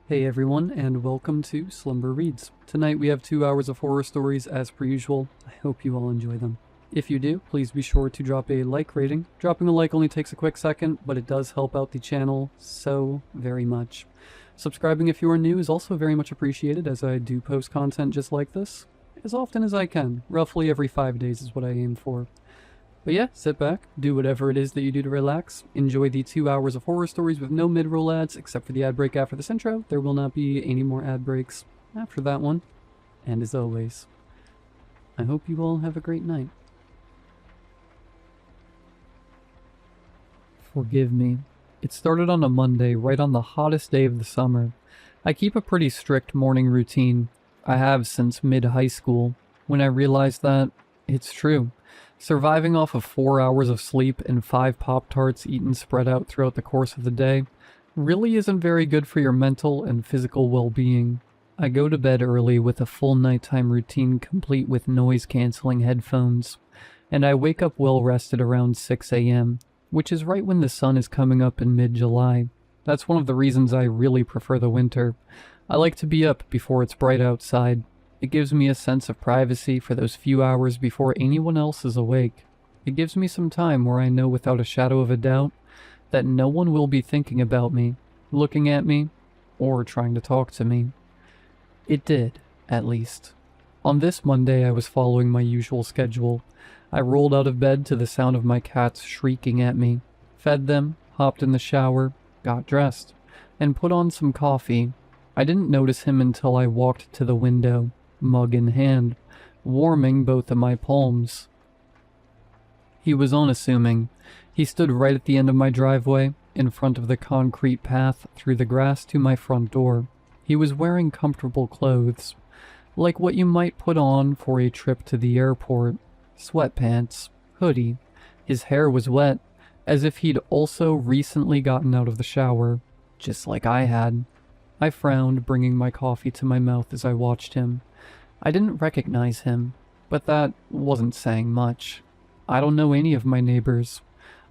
Hey everyone, and welcome to Slumber Reads. Tonight we have 2 hours of horror stories as per usual. I hope you all enjoy them. If you do, please be sure to drop a like rating. Dropping a like only takes a quick second, but it does help out the channel so very much. Subscribing if you are new is also very much appreciated, as I do post content just like this as often as I can. Roughly every 5 days is what I aim for. But yeah, sit back, do whatever it is that you do to relax, enjoy the 2 hours of horror stories with no mid-roll ads, except for the ad break after this intro. There will not be any more ad breaks after that one. And as always, I hope you all have a great night. Forgive me. It started on a Monday, right on the hottest day of the summer. I keep a pretty strict morning routine. I have since mid-high school. When I realized that, it's true. Surviving off of 4 hours of sleep and 5 Pop-Tarts eaten spread out throughout the course of the day really isn't very good for your mental and physical well-being. I go to bed early with a full nighttime routine complete with noise-canceling headphones, and I wake up well-rested around 6 a.m., which is right when the sun is coming up in mid-July. That's one of the reasons I really prefer the winter. I like to be up before it's bright outside. It gives me a sense of privacy for those few hours before anyone else is awake. It gives me some time where I know without a shadow of a doubt that no one will be thinking about me, looking at me, or trying to talk to me. It did, at least. On this Monday, I was following my usual schedule. I rolled out of bed to the sound of my cats shrieking at me, fed them, hopped in the shower, got dressed, and put on some coffee. I didn't notice him until I walked to the window, mug in hand, warming both of my palms. He was unassuming. He stood right at the end of my driveway, in front of the concrete path through the grass to my front door. He was wearing comfortable clothes, like what you might put on for a trip to the airport. Sweatpants, hoodie. His hair was wet, as if he'd also recently gotten out of the shower, just like I had. I frowned, bringing my coffee to my mouth as I watched him. I didn't recognize him, but that wasn't saying much. I don't know any of my neighbors.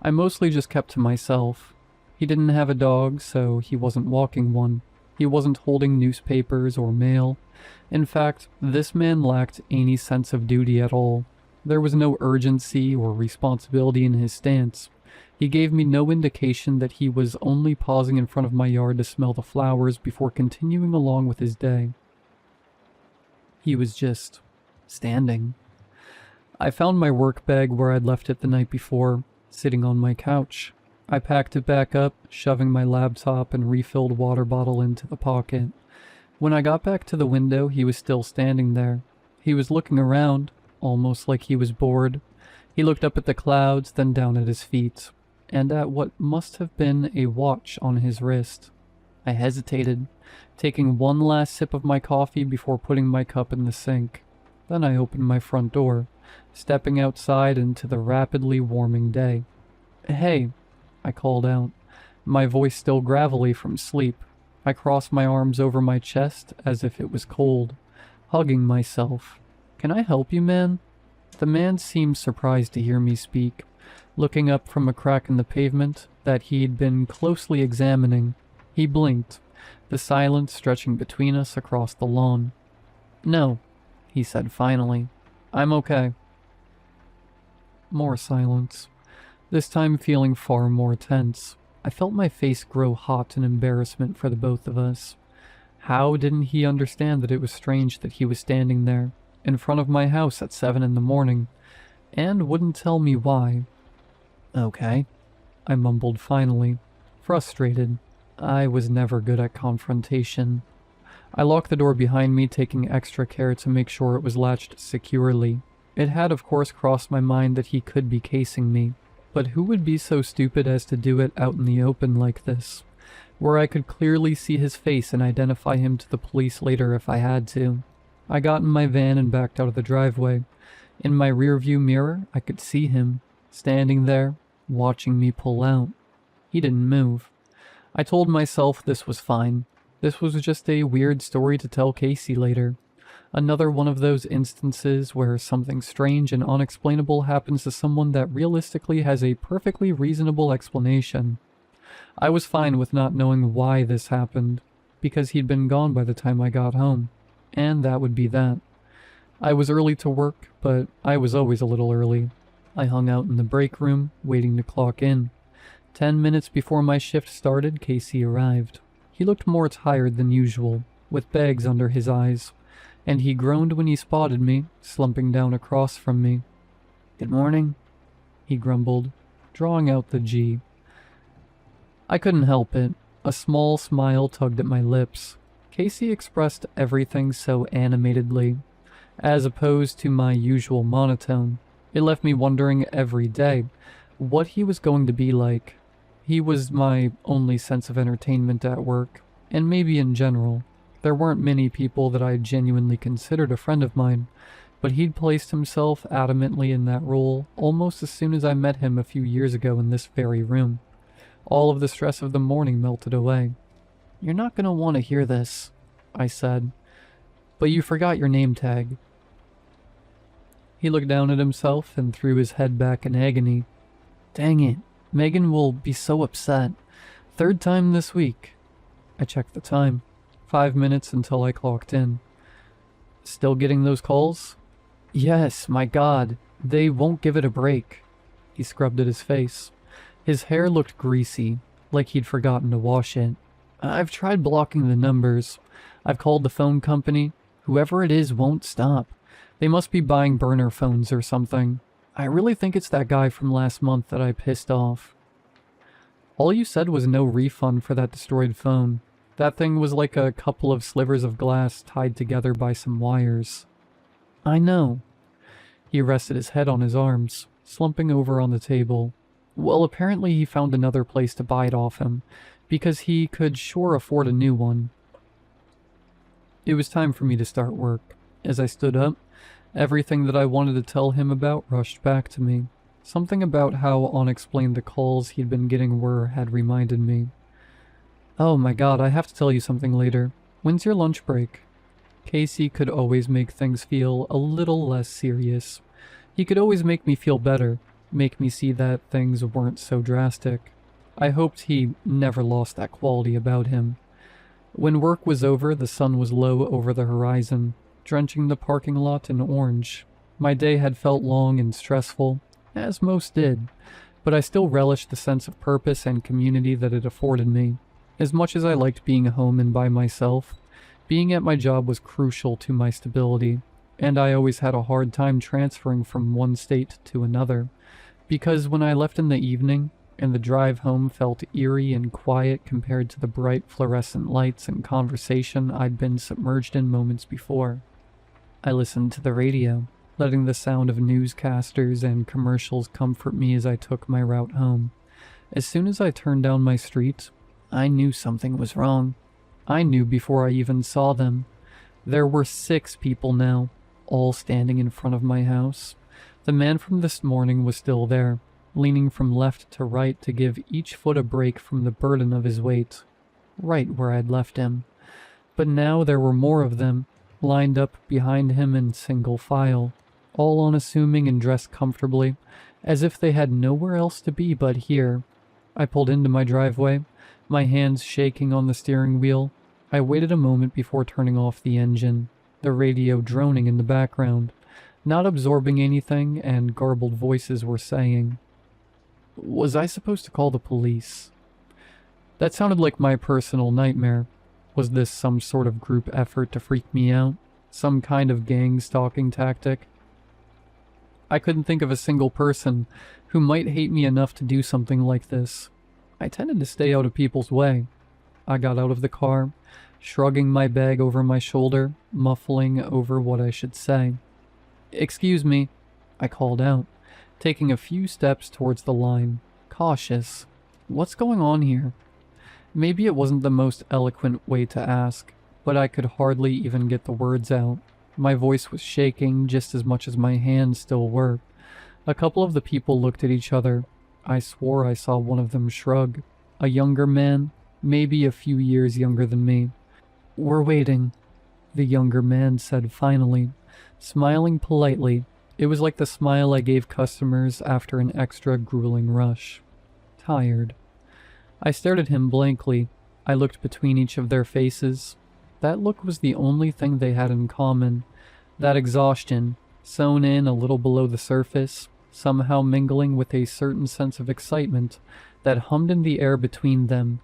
I mostly just kept to myself. He didn't have a dog, so he wasn't walking one. He wasn't holding newspapers or mail. In fact, this man lacked any sense of duty at all. There was no urgency or responsibility in his stance. He gave me no indication that he was only pausing in front of my yard to smell the flowers before continuing along with his day. He was just standing. I found my work bag where I'd left it the night before, sitting on my couch. I packed it back up, shoving my laptop and refilled water bottle into the pocket. When I got back to the window, he was still standing there. He was looking around, almost like he was bored. He looked up at the clouds, then down at his feet, and at what must have been a watch on his wrist. I hesitated, taking one last sip of my coffee before putting my cup in the sink. Then I opened my front door, stepping outside into the rapidly warming day. "Hey," I called out, my voice still gravelly from sleep. I crossed my arms over my chest as if it was cold, hugging myself. "Can I help you, man?" The man seemed surprised to hear me speak, looking up from a crack in the pavement that he'd been closely examining. He blinked, the silence stretching between us across the lawn. "No," he said finally. "I'm okay." More silence, this time feeling far more tense. I felt my face grow hot in embarrassment for the both of us. How didn't he understand that it was strange that he was standing there, in front of my house at 7 in the morning, and wouldn't tell me why? "Okay," I mumbled finally, frustrated. I was never good at confrontation. I locked the door behind me, taking extra care to make sure it was latched securely. It had of course crossed my mind that he could be casing me, but who would be so stupid as to do it out in the open like this, where I could clearly see his face and identify him to the police later if I had to? I got in my van and backed out of the driveway. In my rearview mirror, I could see him, standing there, watching me pull out. He didn't move. I told myself this was fine. This was just a weird story to tell Casey later. Another one of those instances where something strange and unexplainable happens to someone that realistically has a perfectly reasonable explanation. I was fine with not knowing why this happened. because he'd been gone by the time I got home. And that would be that. I was early to work, but I was always a little early. I hung out in the break room, waiting to clock in. 10 minutes before my shift started, Casey arrived. He looked more tired than usual, with bags under his eyes, and he groaned when he spotted me, slumping down across from me. "Good morning," he grumbled, drawing out the G. I couldn't help it. A small smile tugged at my lips. Casey expressed everything so animatedly, as opposed to my usual monotone. It left me wondering every day what he was going to be like. He was my only sense of entertainment at work, and maybe in general. There weren't many people that I genuinely considered a friend of mine, but he'd placed himself adamantly in that role almost as soon as I met him a few years ago in this very room. All of the stress of the morning melted away. "You're not going to want to hear this," I said, "but you forgot your name tag." He looked down at himself and threw his head back in agony. "Dang it, Megan will be so upset. 3rd time this week." I checked the time. 5 minutes until I clocked in. "Still getting those calls?" "Yes, my God, they won't give it a break." He scrubbed at his face. His hair looked greasy, like he'd forgotten to wash it. "I've tried blocking the numbers. I've called the phone company. Whoever it is won't stop. They must be buying burner phones or something. I really think it's that guy from last month that I pissed off." "All you said was no refund for that destroyed phone. That thing was like a couple of slivers of glass tied together by some wires." "I know." He rested his head on his arms, slumping over on the table. "Well, apparently he found another place to buy it off him, because he could sure afford a new one." It was time for me to start work. As I stood up, everything that I wanted to tell him about rushed back to me. Something about how unexplained the calls he'd been getting were had reminded me. "Oh my God, I have to tell you something later. When's your lunch break?" Casey could always make things feel a little less serious. He could always make me feel better, make me see that things weren't so drastic. I hoped he never lost that quality about him. When work was over, the sun was low over the horizon, drenching the parking lot in orange. My day had felt long and stressful, as most did, but I still relished the sense of purpose and community that it afforded me. As much as I liked being home and by myself, being at my job was crucial to my stability, and I always had a hard time transferring from one state to another, because when I left in the evening, and the drive home felt eerie and quiet compared to the bright fluorescent lights and conversation I'd been submerged in moments before. I listened to the radio, letting the sound of newscasters and commercials comfort me as I took my route home. As soon as I turned down my street, I knew something was wrong. I knew before I even saw them. There were 6 people now, all standing in front of my house. The man from this morning was still there, leaning from left to right to give each foot a break from the burden of his weight, right where I'd left him. But now there were more of them, lined up behind him in single file, all unassuming and dressed comfortably, as if they had nowhere else to be but here. I pulled into my driveway, my hands shaking on the steering wheel. I waited a moment before turning off the engine, the radio droning in the background, not absorbing anything, and garbled voices were saying, "Was I supposed to call the police?" That sounded like my personal nightmare. Was this some sort of group effort to freak me out? Some kind of gang stalking tactic? I couldn't think of a single person who might hate me enough to do something like this. I tended to stay out of people's way. I got out of the car, shrugging my bag over my shoulder, muffling over what I should say. "Excuse me," I called out, taking a few steps towards the line, cautious. What's going on here? Maybe it wasn't the most eloquent way to ask, but I could hardly even get the words out. My voice was shaking just as much as my hands still were. A couple of the people looked at each other. I swore I saw one of them shrug. A younger man, maybe a few years younger than me. "We're waiting," the younger man said finally, smiling politely. It was like the smile I gave customers after an extra grueling rush. Tired. I stared at him blankly. I looked between each of their faces. That look was the only thing they had in common. That exhaustion, sewn in a little below the surface, somehow mingling with a certain sense of excitement that hummed in the air between them.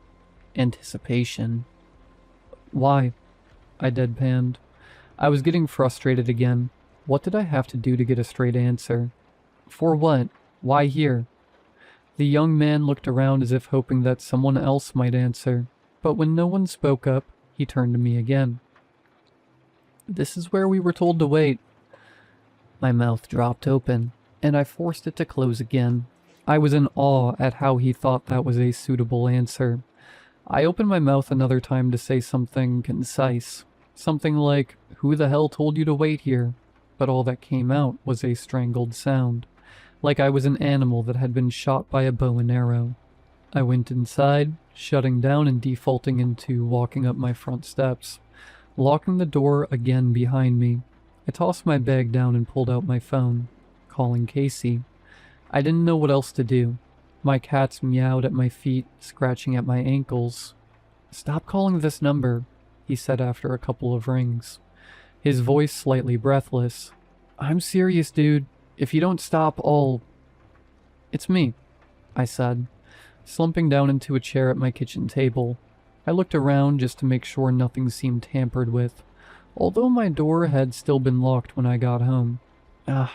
Anticipation. Why? I deadpanned. I was getting frustrated again. What did I have to do to get a straight answer? For what? Why here? The young man looked around as if hoping that someone else might answer, but when no one spoke up, he turned to me again. This is where we were told to wait. My mouth dropped open, and I forced it to close again. I was in awe at how he thought that was a suitable answer. I opened my mouth another time to say something concise. Something like, "Who the hell told you to wait here?" But all that came out was a strangled sound, like I was an animal that had been shot by a bow and arrow. I went inside, shutting down and defaulting into walking up my front steps, locking the door again behind me. I tossed my bag down and pulled out my phone, calling Casey. I didn't know what else to do. My cats meowed at my feet, scratching at my ankles. "Stop calling this number," he said after a couple of rings, his voice slightly breathless. "I'm serious, dude. If you don't stop, I'll..." "It's me," I said, slumping down into a chair at my kitchen table. I looked around just to make sure nothing seemed tampered with, although my door had still been locked when I got home.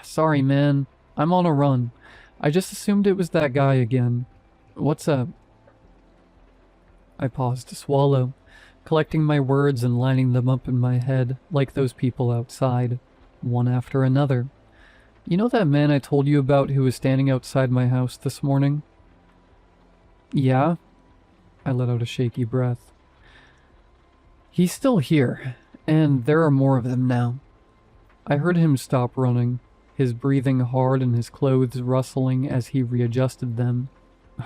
Sorry, man. I'm on a run. I just assumed it was that guy again. What's up?" I paused to swallow, collecting my words and lining them up in my head like those people outside, one after another. "You know that man I told you about who was standing outside my house this morning?" "Yeah?" I let out a shaky breath. "He's still here, and there are more of them now." I heard him stop running, his breathing hard and his clothes rustling as he readjusted them.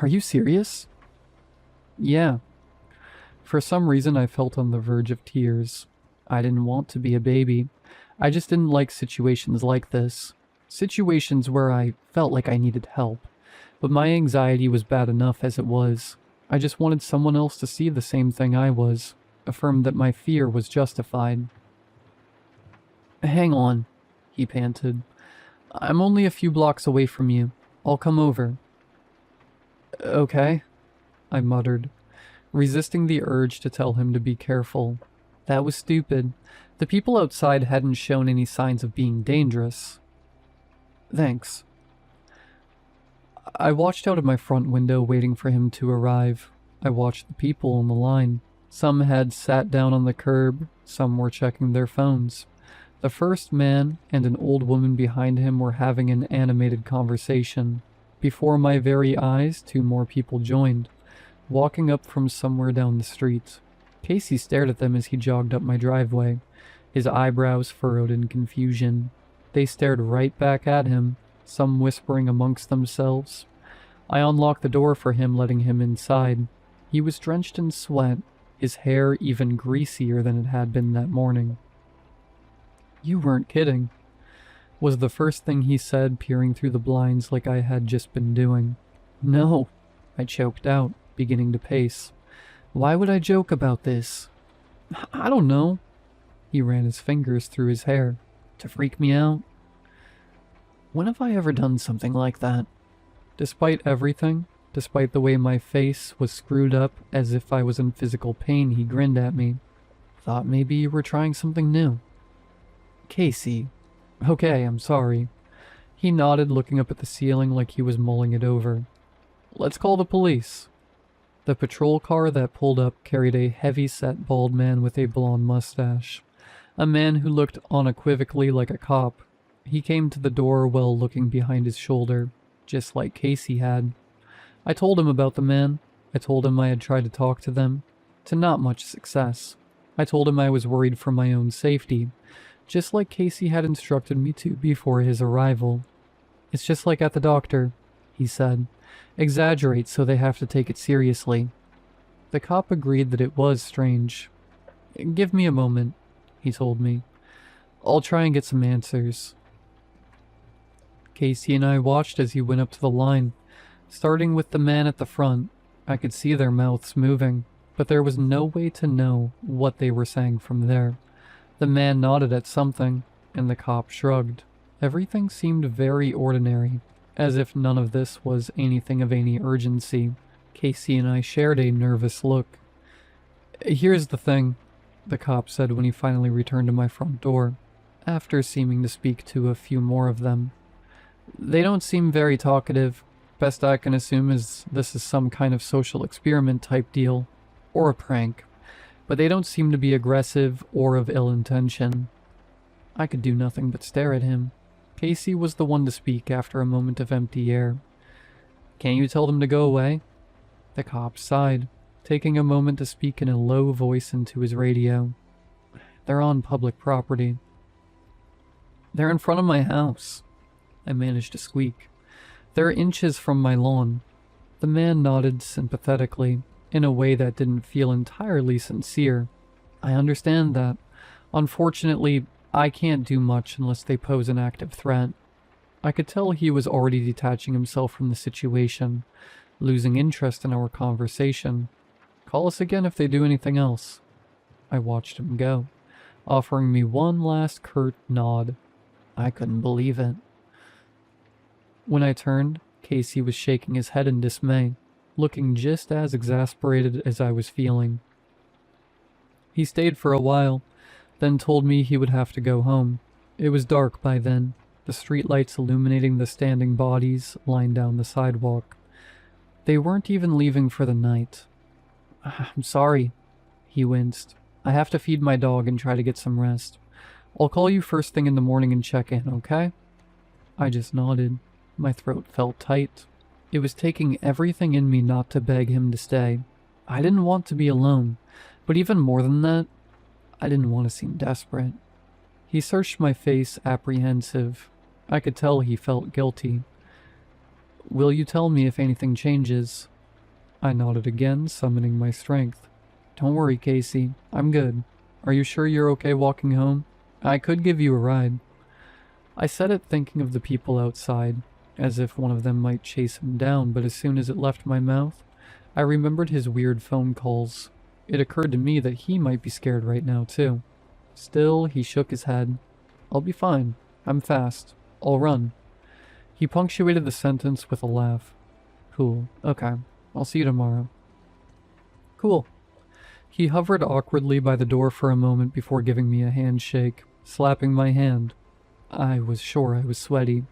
"Are you serious?" "Yeah." For some reason I felt on the verge of tears. I didn't want to be a baby. I just didn't like situations like this. Situations where I felt like I needed help. But my anxiety was bad enough as it was. I just wanted someone else to see the same thing I was, affirm that my fear was justified. "Hang on," he panted. "I'm only a few blocks away from you. I'll come over." "Okay," I muttered, resisting the urge to tell him to be careful. That was stupid. The people outside hadn't shown any signs of being dangerous. "Thanks." I watched out of my front window waiting for him to arrive. I watched the people on the line. Some had sat down on the curb, some were checking their phones. The first man and an old woman behind him were having an animated conversation. Before my very eyes, two more people joined, walking up from somewhere down the street. Casey stared at them as he jogged up my driveway, his eyebrows furrowed in confusion. They stared right back at him, some whispering amongst themselves. I unlocked the door for him, letting him inside. He was drenched in sweat, his hair even greasier than it had been that morning. "You weren't kidding," was the first thing he said, peering through the blinds like I had just been doing. "No," I choked out, beginning to pace. "Why would I joke about this?" "I don't know." He ran his fingers through his hair. "To freak me out?" When have I ever done something like that? Despite everything, despite the way my face was screwed up as if I was in physical pain, he grinned at me. "Thought maybe you were trying something new." "Casey." "Okay, I'm sorry." He nodded, looking up at the ceiling like he was mulling it over. "Let's call the police." The patrol car that pulled up carried a heavy-set bald man with a blonde mustache. A man who looked unequivocally like a cop. He came to the door while looking behind his shoulder, just like Casey had. I told him about the man. I told him I had tried to talk to them, to not much success. I told him I was worried for my own safety, just like Casey had instructed me to before his arrival. "It's just like at the doctor," he said. "Exaggerate so they have to take it seriously." The cop agreed that it was strange. "Give me a moment," he told me. "I'll try and get some answers." Casey and I watched as he went up to the line, starting with the man at the front. I could see their mouths moving. but there was no way to know what they were saying from there. The man nodded at something, and the cop shrugged. Everything seemed very ordinary, as if none of this was anything of any urgency. Casey and I shared a nervous look. "Here's the thing," the cop said when he finally returned to my front door, after seeming to speak to a few more of them. "They don't seem very talkative. Best I can assume is this is some kind of social experiment type deal, or a prank. But they don't seem to be aggressive or of ill intention." I could do nothing but stare at him. Casey was the one to speak after a moment of empty air. "Can't you tell them to go away?" The cop sighed, taking a moment to speak in a low voice into his radio. "They're on public property." "They're in front of my house," I managed to squeak. "They're inches from my lawn." The man nodded sympathetically, in a way that didn't feel entirely sincere. "I understand that. Unfortunately, I can't do much unless they pose an active threat." I could tell he was already detaching himself from the situation, losing interest in our conversation. "Call us again if they do anything else." I watched him go, offering me one last curt nod. I couldn't believe it. When I turned, Casey was shaking his head in dismay, looking just as exasperated as I was feeling. He stayed for a while, then told me he would have to go home. It was dark by then, the streetlights illuminating the standing bodies lined down the sidewalk. They weren't even leaving for the night. "I'm sorry," he winced. "I have to feed my dog and try to get some rest. I'll call you first thing in the morning and check in, okay?" I just nodded. My throat felt tight. It was taking everything in me not to beg him to stay. I didn't want to be alone, but even more than that, I didn't want to seem desperate. He searched my face, apprehensive. I could tell he felt guilty. "Will you tell me if anything changes?" I nodded again, summoning my strength. "Don't worry, Casey. I'm good. Are you sure you're okay walking home? I could give you a ride." I said it thinking of the people outside, as if one of them might chase him down, but as soon as it left my mouth, I remembered his weird phone calls. It occurred to me that he might be scared right now, too. Still, he shook his head. "I'll be fine. I'm fast. I'll run." He punctuated the sentence with a laugh. "Cool. Okay. I'll see you tomorrow." "Cool." He hovered awkwardly by the door for a moment before giving me a handshake, slapping my hand. I was sure I was sweaty,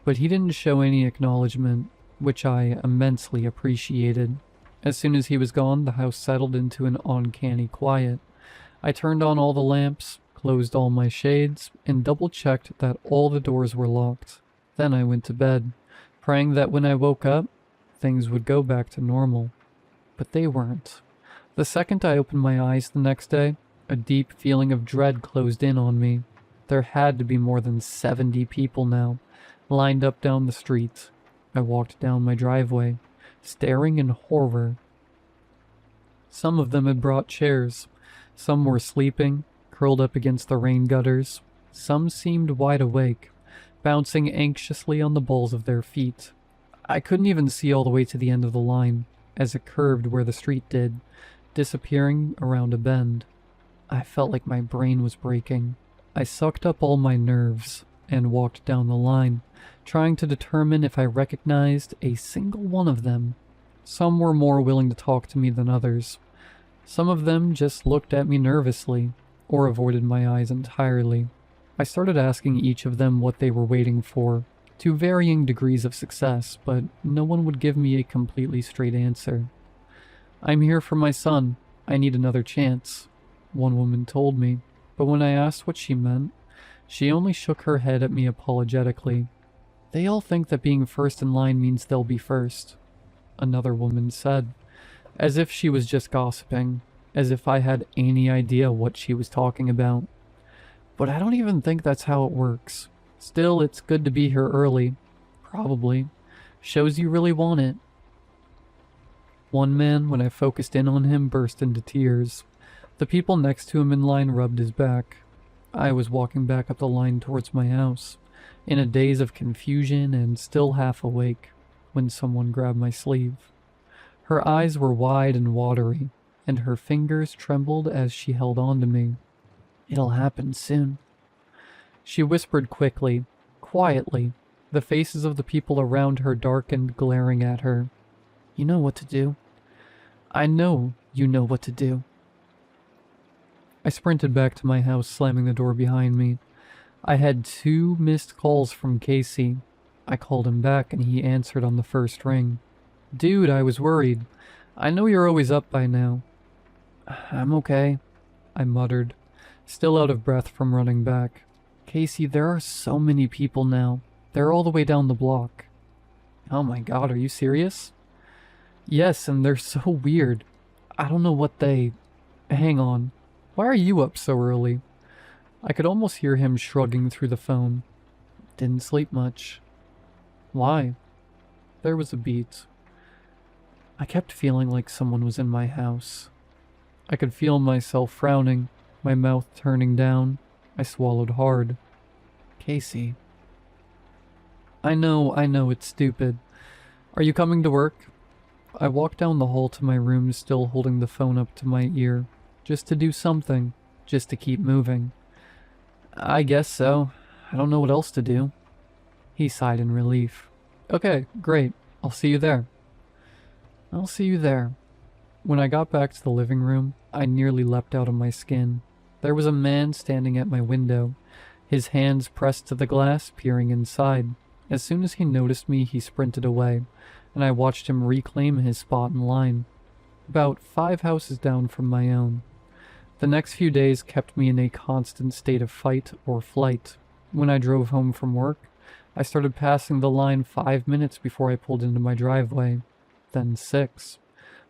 but he didn't show any acknowledgement, which I immensely appreciated. As soon as he was gone, the house settled into an uncanny quiet. I turned on all the lamps, closed all my shades, and double-checked that all the doors were locked. Then I went to bed, praying that when I woke up, things would go back to normal. But they weren't. The second I opened my eyes the next day, a deep feeling of dread closed in on me. There had to be more than 70 people now, lined up down the street. I walked down my driveway, staring in horror. Some of them had brought chairs. Some were sleeping, curled up against the rain gutters. Some seemed wide awake, bouncing anxiously on the balls of their feet. I couldn't even see all the way to the end of the line, as it curved where the street did, disappearing around a bend. I felt like my brain was breaking. I sucked up all my nerves and walked down the line, trying to determine if I recognized a single one of them. Some were more willing to talk to me than others. Some of them just looked at me nervously, or avoided my eyes entirely. I started asking each of them what they were waiting for, to varying degrees of success, but no one would give me a completely straight answer. "I'm here for my son. I need another chance," one woman told me, but when I asked what she meant, she only shook her head at me apologetically. "They all think that being first in line means they'll be first," another woman said, as if she was just gossiping, as if I had any idea what she was talking about. But I don't even think that's how it works. Still, it's good to be here early. Probably. Shows you really want it. One man, when I focused in on him, burst into tears. The people next to him in line rubbed his back. I was walking back up the line towards my house, in a daze of confusion and still half awake, when someone grabbed my sleeve. Her eyes were wide and watery, and her fingers trembled as she held on to me. "It'll happen soon," she whispered quickly, quietly. The faces of the people around her darkened, glaring at her. "You know what to do." "I know you know what to do." I sprinted back to my house, slamming the door behind me. I had 2 missed calls from Casey. I called him back and he answered on the first ring. "Dude, I was worried. I know you're always up by now." "I'm okay," I muttered, still out of breath from running back. "Casey, there are so many people now. They're all the way down the block." "Oh my god, are you serious?" "Yes, and they're so weird. I don't know what they... Hang on. Why are you up so early?" I could almost hear him shrugging through the phone. "Didn't sleep much." "Why?" There was a beat. "I kept feeling like someone was in my house." I could feel myself frowning, my mouth turning down. I swallowed hard. "Casey." I know, it's stupid. Are you coming to work?" I walked down the hall to my room, still holding the phone up to my ear. Just to do something. Just to keep moving. "I guess so. I don't know what else to do." He sighed in relief. "Okay, great. I'll see you there." "I'll see you there." When I got back to the living room, I nearly leapt out of my skin. There was a man standing at my window, his hands pressed to the glass, peering inside. As soon as he noticed me, he sprinted away, and I watched him reclaim his spot in line, about 5 houses down from my own. The next few days kept me in a constant state of fight or flight. When I drove home from work, I started passing the line 5 minutes before I pulled into my driveway, then 6.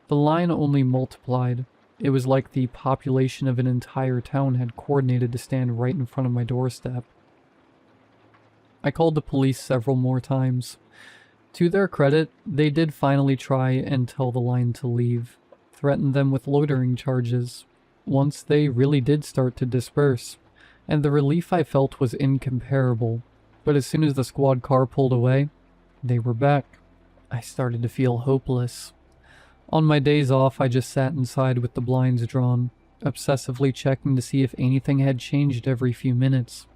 The line only multiplied. It was like the population of an entire town had coordinated to stand right in front of my doorstep. I called the police several more times. To their credit, they did finally try and tell the line to leave, threatened them with loitering charges. Once they really did start to disperse, and the relief I felt was incomparable. But as soon as the squad car pulled away, they were back. I started to feel hopeless. On my days off, I just sat inside with the blinds drawn, obsessively checking to see if anything had changed every few minutes.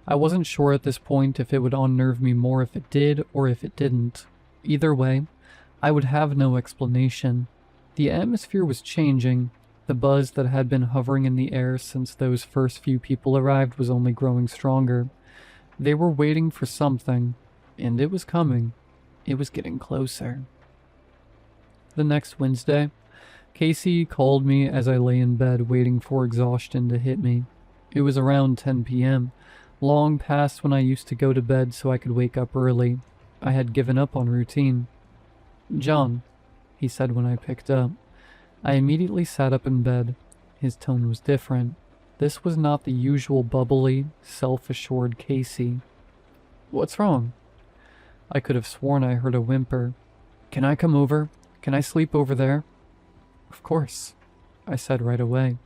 I wasn't sure at this point if it would unnerve me more if it did or if it didn't. Either way, I would have no explanation. The atmosphere was changing. The buzz that had been hovering in the air since those first few people arrived was only growing stronger. They were waiting for something, and it was coming. It was getting closer. The next Wednesday, Casey called me as I lay in bed waiting for exhaustion to hit me. It was around 10 p.m., long past when I used to go to bed so I could wake up early. I had given up on routine. "John," he said when I picked up. I immediately sat up in bed. His tone was different. This was not the usual bubbly, self-assured Casey. "What's wrong?" I could have sworn I heard a whimper. "Can I come over? Can I sleep over there?" "Of course," I said right away.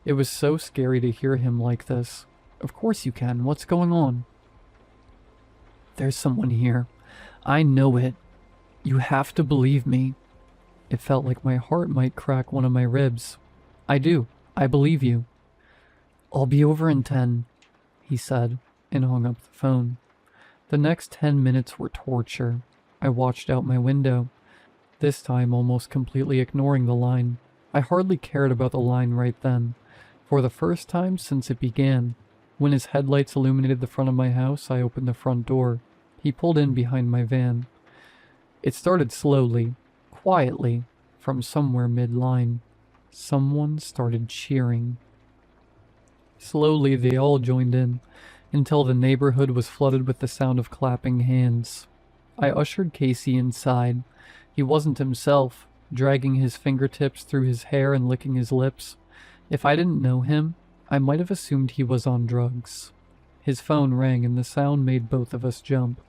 It was so scary to hear him like this. "Of course you can. What's going on?" "There's someone here. I know it. You have to believe me." It felt like my heart might crack one of my ribs. "I do. I believe you." "I'll be over in 10, he said, and hung up the phone. The next 10 minutes were torture. I watched out my window, this time almost completely ignoring the line. I hardly cared about the line right then. For the first time since it began, when his headlights illuminated the front of my house, I opened the front door. He pulled in behind my van. It started slowly, quietly, from somewhere mid-line. Someone started cheering. Slowly, they all joined in, until the neighborhood was flooded with the sound of clapping hands. I ushered Casey inside. He wasn't himself, dragging his fingertips through his hair and licking his lips. If I didn't know him, I might have assumed he was on drugs. His phone rang and the sound made both of us jump.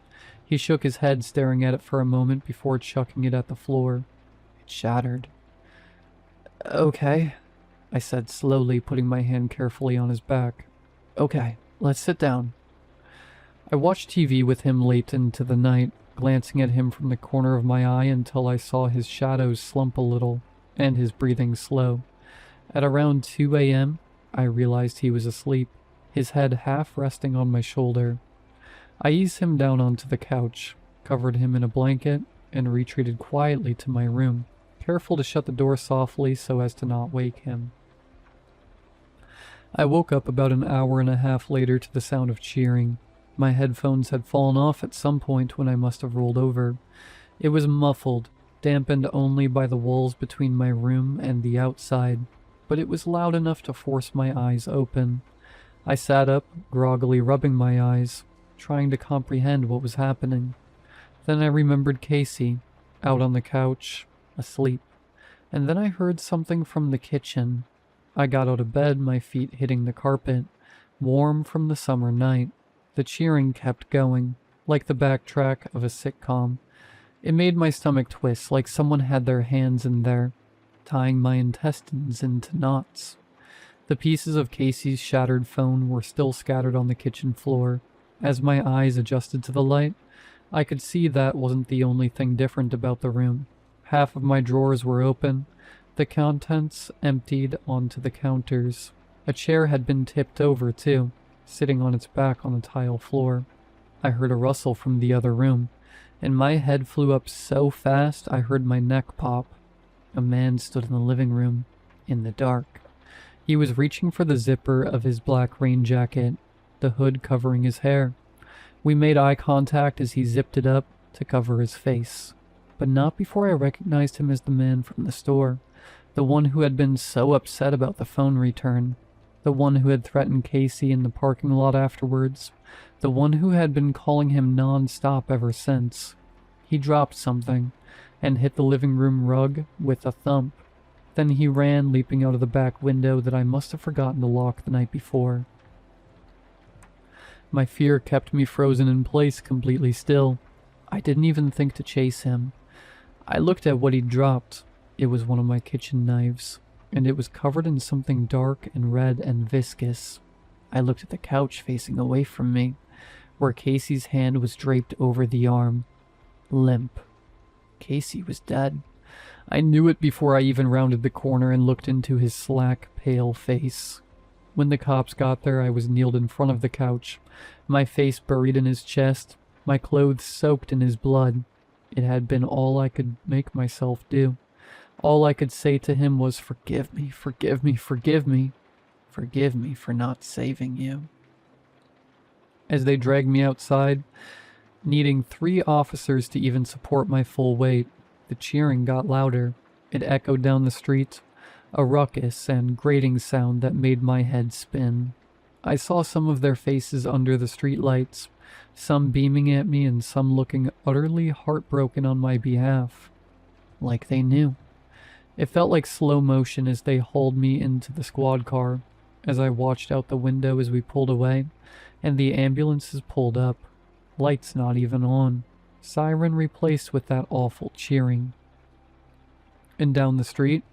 He shook his head, staring at it for a moment before chucking it at the floor. It shattered. "Okay," I said slowly, putting my hand carefully on his back. "Okay, let's sit down." I watched TV with him late into the night, glancing at him from the corner of my eye until I saw his shadows slump a little, and his breathing slow. At around 2 a.m., I realized he was asleep, his head half resting on my shoulder. I eased him down onto the couch, covered him in a blanket, and retreated quietly to my room, careful to shut the door softly so as to not wake him. I woke up about an hour and a half later to the sound of cheering. My headphones had fallen off at some point when I must have rolled over. It was muffled, dampened only by the walls between my room and the outside, but it was loud enough to force my eyes open. I sat up, groggily rubbing my eyes, trying to comprehend what was happening. Then I remembered Casey, out on the couch, asleep, and then I heard something from the kitchen. I got out of bed, my feet hitting the carpet, warm from the summer night. The cheering kept going, like the backtrack of a sitcom. It made my stomach twist like someone had their hands in there, tying my intestines into knots. The pieces of Casey's shattered phone were still scattered on the kitchen floor. As my eyes adjusted to the light, I could see that wasn't the only thing different about the room. Half of my drawers were open, the contents emptied onto the counters. A chair had been tipped over, too, sitting on its back on the tile floor. I heard a rustle from the other room, and my head flew up so fast I heard my neck pop. A man stood in the living room, in the dark. He was reaching for the zipper of his black rain jacket, the hood covering his hair. We made eye contact as he zipped it up to cover his face, but not before I recognized him as the man from the store, the one who had been so upset about the phone return, the one who had threatened Casey in the parking lot afterwards, the one who had been calling him non-stop ever since. He dropped something and hit the living room rug with a thump. Then he ran, leaping out of the back window that I must have forgotten to lock the night before. My fear kept me frozen in place, completely still. I didn't even think to chase him. I looked at what he'd dropped. It was one of my kitchen knives, and it was covered in something dark and red and viscous. I looked at the couch facing away from me, where Casey's hand was draped over the arm. Limp. Casey was dead. I knew it before I even rounded the corner and looked into his slack, pale face. When the cops got there, I was kneeled in front of the couch, my face buried in his chest, my clothes soaked in his blood. It had been all I could make myself do. All I could say to him was, "Forgive me, forgive me, forgive me. Forgive me for not saving you." As they dragged me outside, needing 3 officers to even support my full weight, the cheering got louder. It echoed down the street, a ruckus and grating sound that made my head spin. I saw some of their faces under the streetlights, some beaming at me and some looking utterly heartbroken on my behalf. Like they knew. It felt like slow motion as they hauled me into the squad car, as I watched out the window as we pulled away, and the ambulances pulled up. Lights not even on. Siren replaced with that awful cheering. And down the street,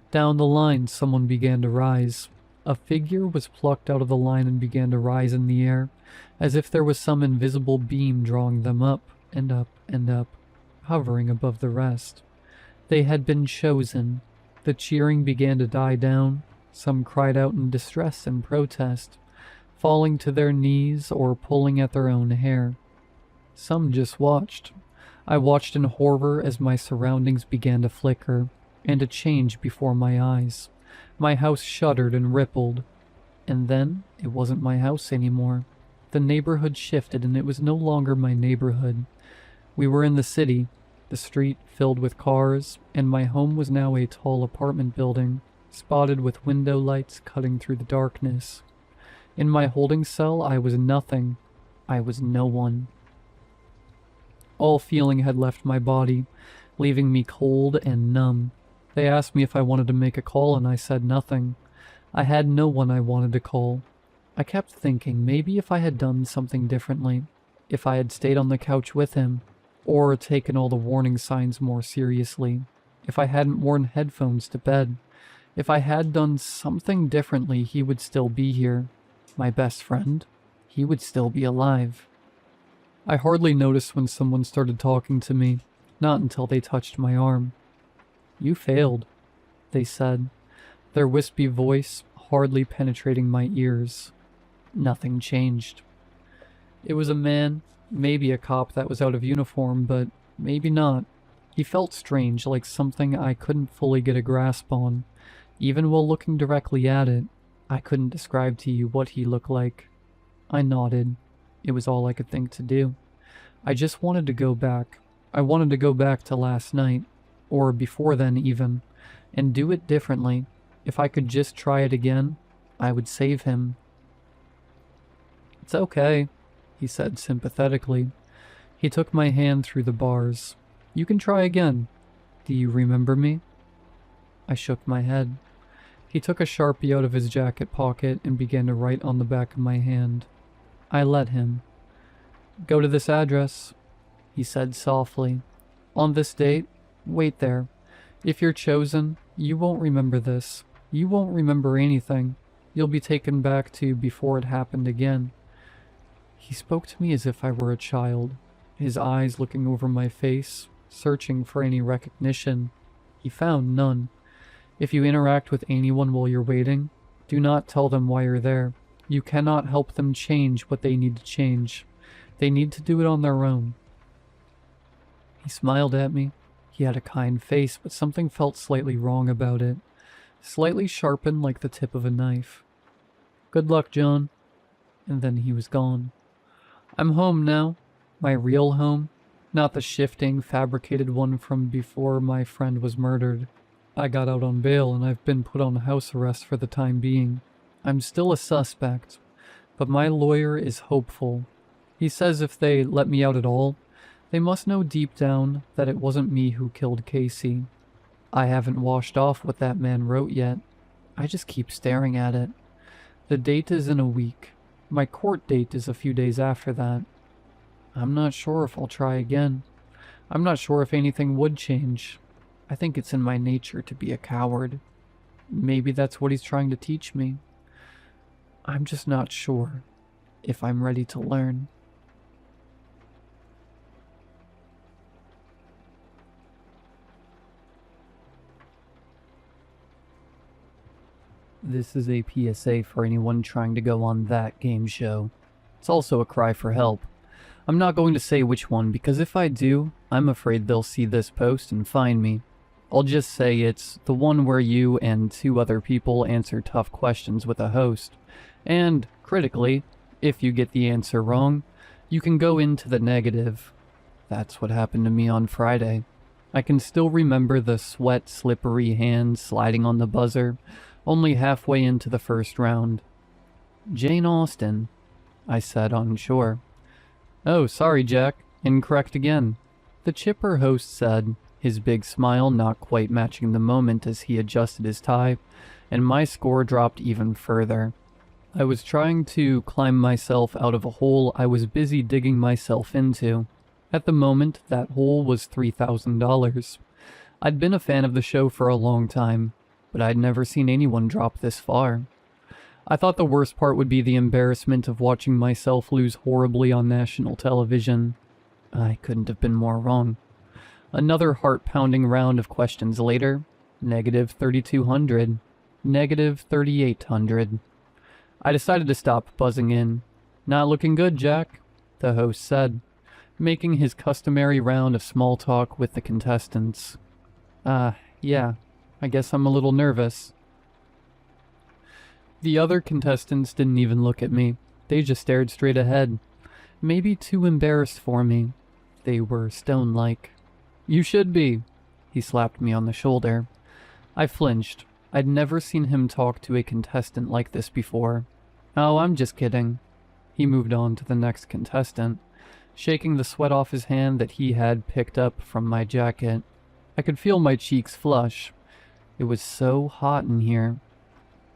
down the line, someone began to rise. A figure was plucked out of the line and began to rise in the air, as if there was some invisible beam drawing them up and up and up, hovering above the rest. They had been chosen. The cheering began to die down. Some cried out in distress and protest, falling to their knees or pulling at their own hair. Some just watched. I watched in horror as my surroundings began to flicker and to change before my eyes. My house shuddered and rippled. And then, it wasn't my house anymore. The neighborhood shifted and it was no longer my neighborhood. We were in the city, the street filled with cars, and my home was now a tall apartment building, spotted with window lights cutting through the darkness. In my holding cell, I was nothing. I was no one. All feeling had left my body, leaving me cold and numb. They asked me if I wanted to make a call, and I said nothing. I had no one I wanted to call. I kept thinking maybe if I had done something differently, if I had stayed on the couch with him, or taken all the warning signs more seriously, if I hadn't worn headphones to bed, if I had done something differently, he would still be here. My best friend, he would still be alive. I hardly noticed when someone started talking to me, not until they touched my arm. "You failed," they said. their wispy voice hardly penetrating my ears. Nothing changed. It was a man, maybe a cop that was out of uniform, but maybe not. He felt strange, like something I couldn't fully get a grasp on. Even while looking directly at it, I couldn't describe to you what he looked like. I nodded. It was all I could think to do. I just wanted to go back. I wanted to go back to last night, or before then even, and do it differently. If I could just try it again, I would save him. "It's okay," he said sympathetically. He took my hand through the bars. "You can try again. Do you remember me?" I shook my head. He took a Sharpie out of his jacket pocket and began to write on the back of my hand. I let him. "Go to this address," he said softly. "On this date, wait there. If you're chosen, you won't remember this. You won't remember anything. You'll be taken back to before it happened again." He spoke to me as if I were a child, his eyes looking over my face, searching for any recognition. He found none. If you interact with anyone while you're waiting, do not tell them why you're there. You cannot help them change what they need to change. They need to do it on their own. He smiled at me. He had a kind face, but something felt slightly wrong about it. Slightly sharpened like the tip of a knife. "Good luck, John." And then he was gone. I'm home now. My real home. Not the shifting, fabricated one from before my friend was murdered. I got out on bail and I've been put on house arrest for the time being. I'm still a suspect, but my lawyer is hopeful. He says if they let me out at all, they must know deep down that it wasn't me who killed Casey. I haven't washed off what that man wrote yet. I just keep staring at it. The date is in a week. My court date is a few days after that. I'm not sure if I'll try again. I'm not sure if anything would change. I think it's in my nature to be a coward. Maybe that's what he's trying to teach me. I'm just not sure if I'm ready to learn. This is a PSA for anyone trying to go on that game show. It's also a cry for help. I'm not going to say which one because if I do, I'm afraid they'll see this post and find me. I'll just say it's the one where you and 2 other people answer tough questions with a host. And, critically, if you get the answer wrong, you can go into the negative. That's what happened to me on Friday. I can still remember the sweat, slippery hand sliding on the buzzer, only halfway into the first round. "Jane Austen," I said, unsure. "Oh, sorry, Jack. Incorrect again," the chipper host said, his big smile not quite matching the moment as he adjusted his tie, and my score dropped even further. I was trying to climb myself out of a hole I was busy digging myself into. At the moment, that hole was $3,000. I'd been a fan of the show for a long time, but I'd never seen anyone drop this far. I thought the worst part would be the embarrassment of watching myself lose horribly on national television. I couldn't have been more wrong. Another heart-pounding round of questions later, negative 3,200, negative 3,800. I decided to stop buzzing in. "Not looking good, Jack," the host said, making his customary round of small talk with the contestants. Yeah, I guess I'm a little nervous." The other contestants didn't even look at me. They just stared straight ahead. Maybe too embarrassed for me. They were stone-like. "You should be." He slapped me on the shoulder. I flinched. I'd never seen him talk to a contestant like this before. "Oh, I'm just kidding." He moved on to the next contestant, shaking the sweat off his hand that he had picked up from my jacket. I could feel my cheeks flush. It was so hot in here.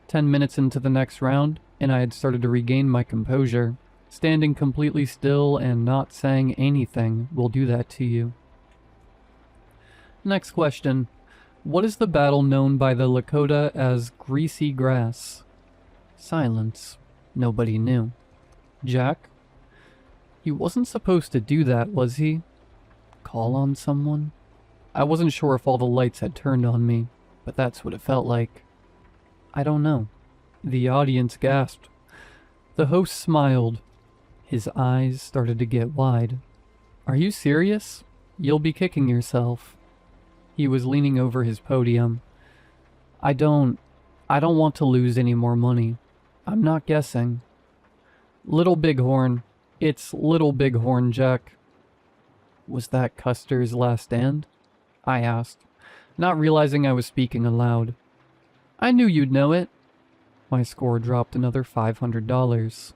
10 minutes into the next round, and I had started to regain my composure. Standing completely still and not saying anything will do that to you. Next question. What is the battle known by the Lakota as greasy grass? Silence. Nobody knew. Jack? He wasn't supposed to do that, was he? Call on someone? I wasn't sure if all the lights had turned on me, but that's what it felt like. I don't know. The audience gasped. The host smiled. His eyes started to get wide. Are you serious? You'll be kicking yourself. He was leaning over his podium. I don't want to lose any more money. I'm not guessing. Little Bighorn. It's Little Bighorn, Jack. Was that Custer's last stand? I asked, not realizing I was speaking aloud. I knew you'd know it. My score dropped another $500.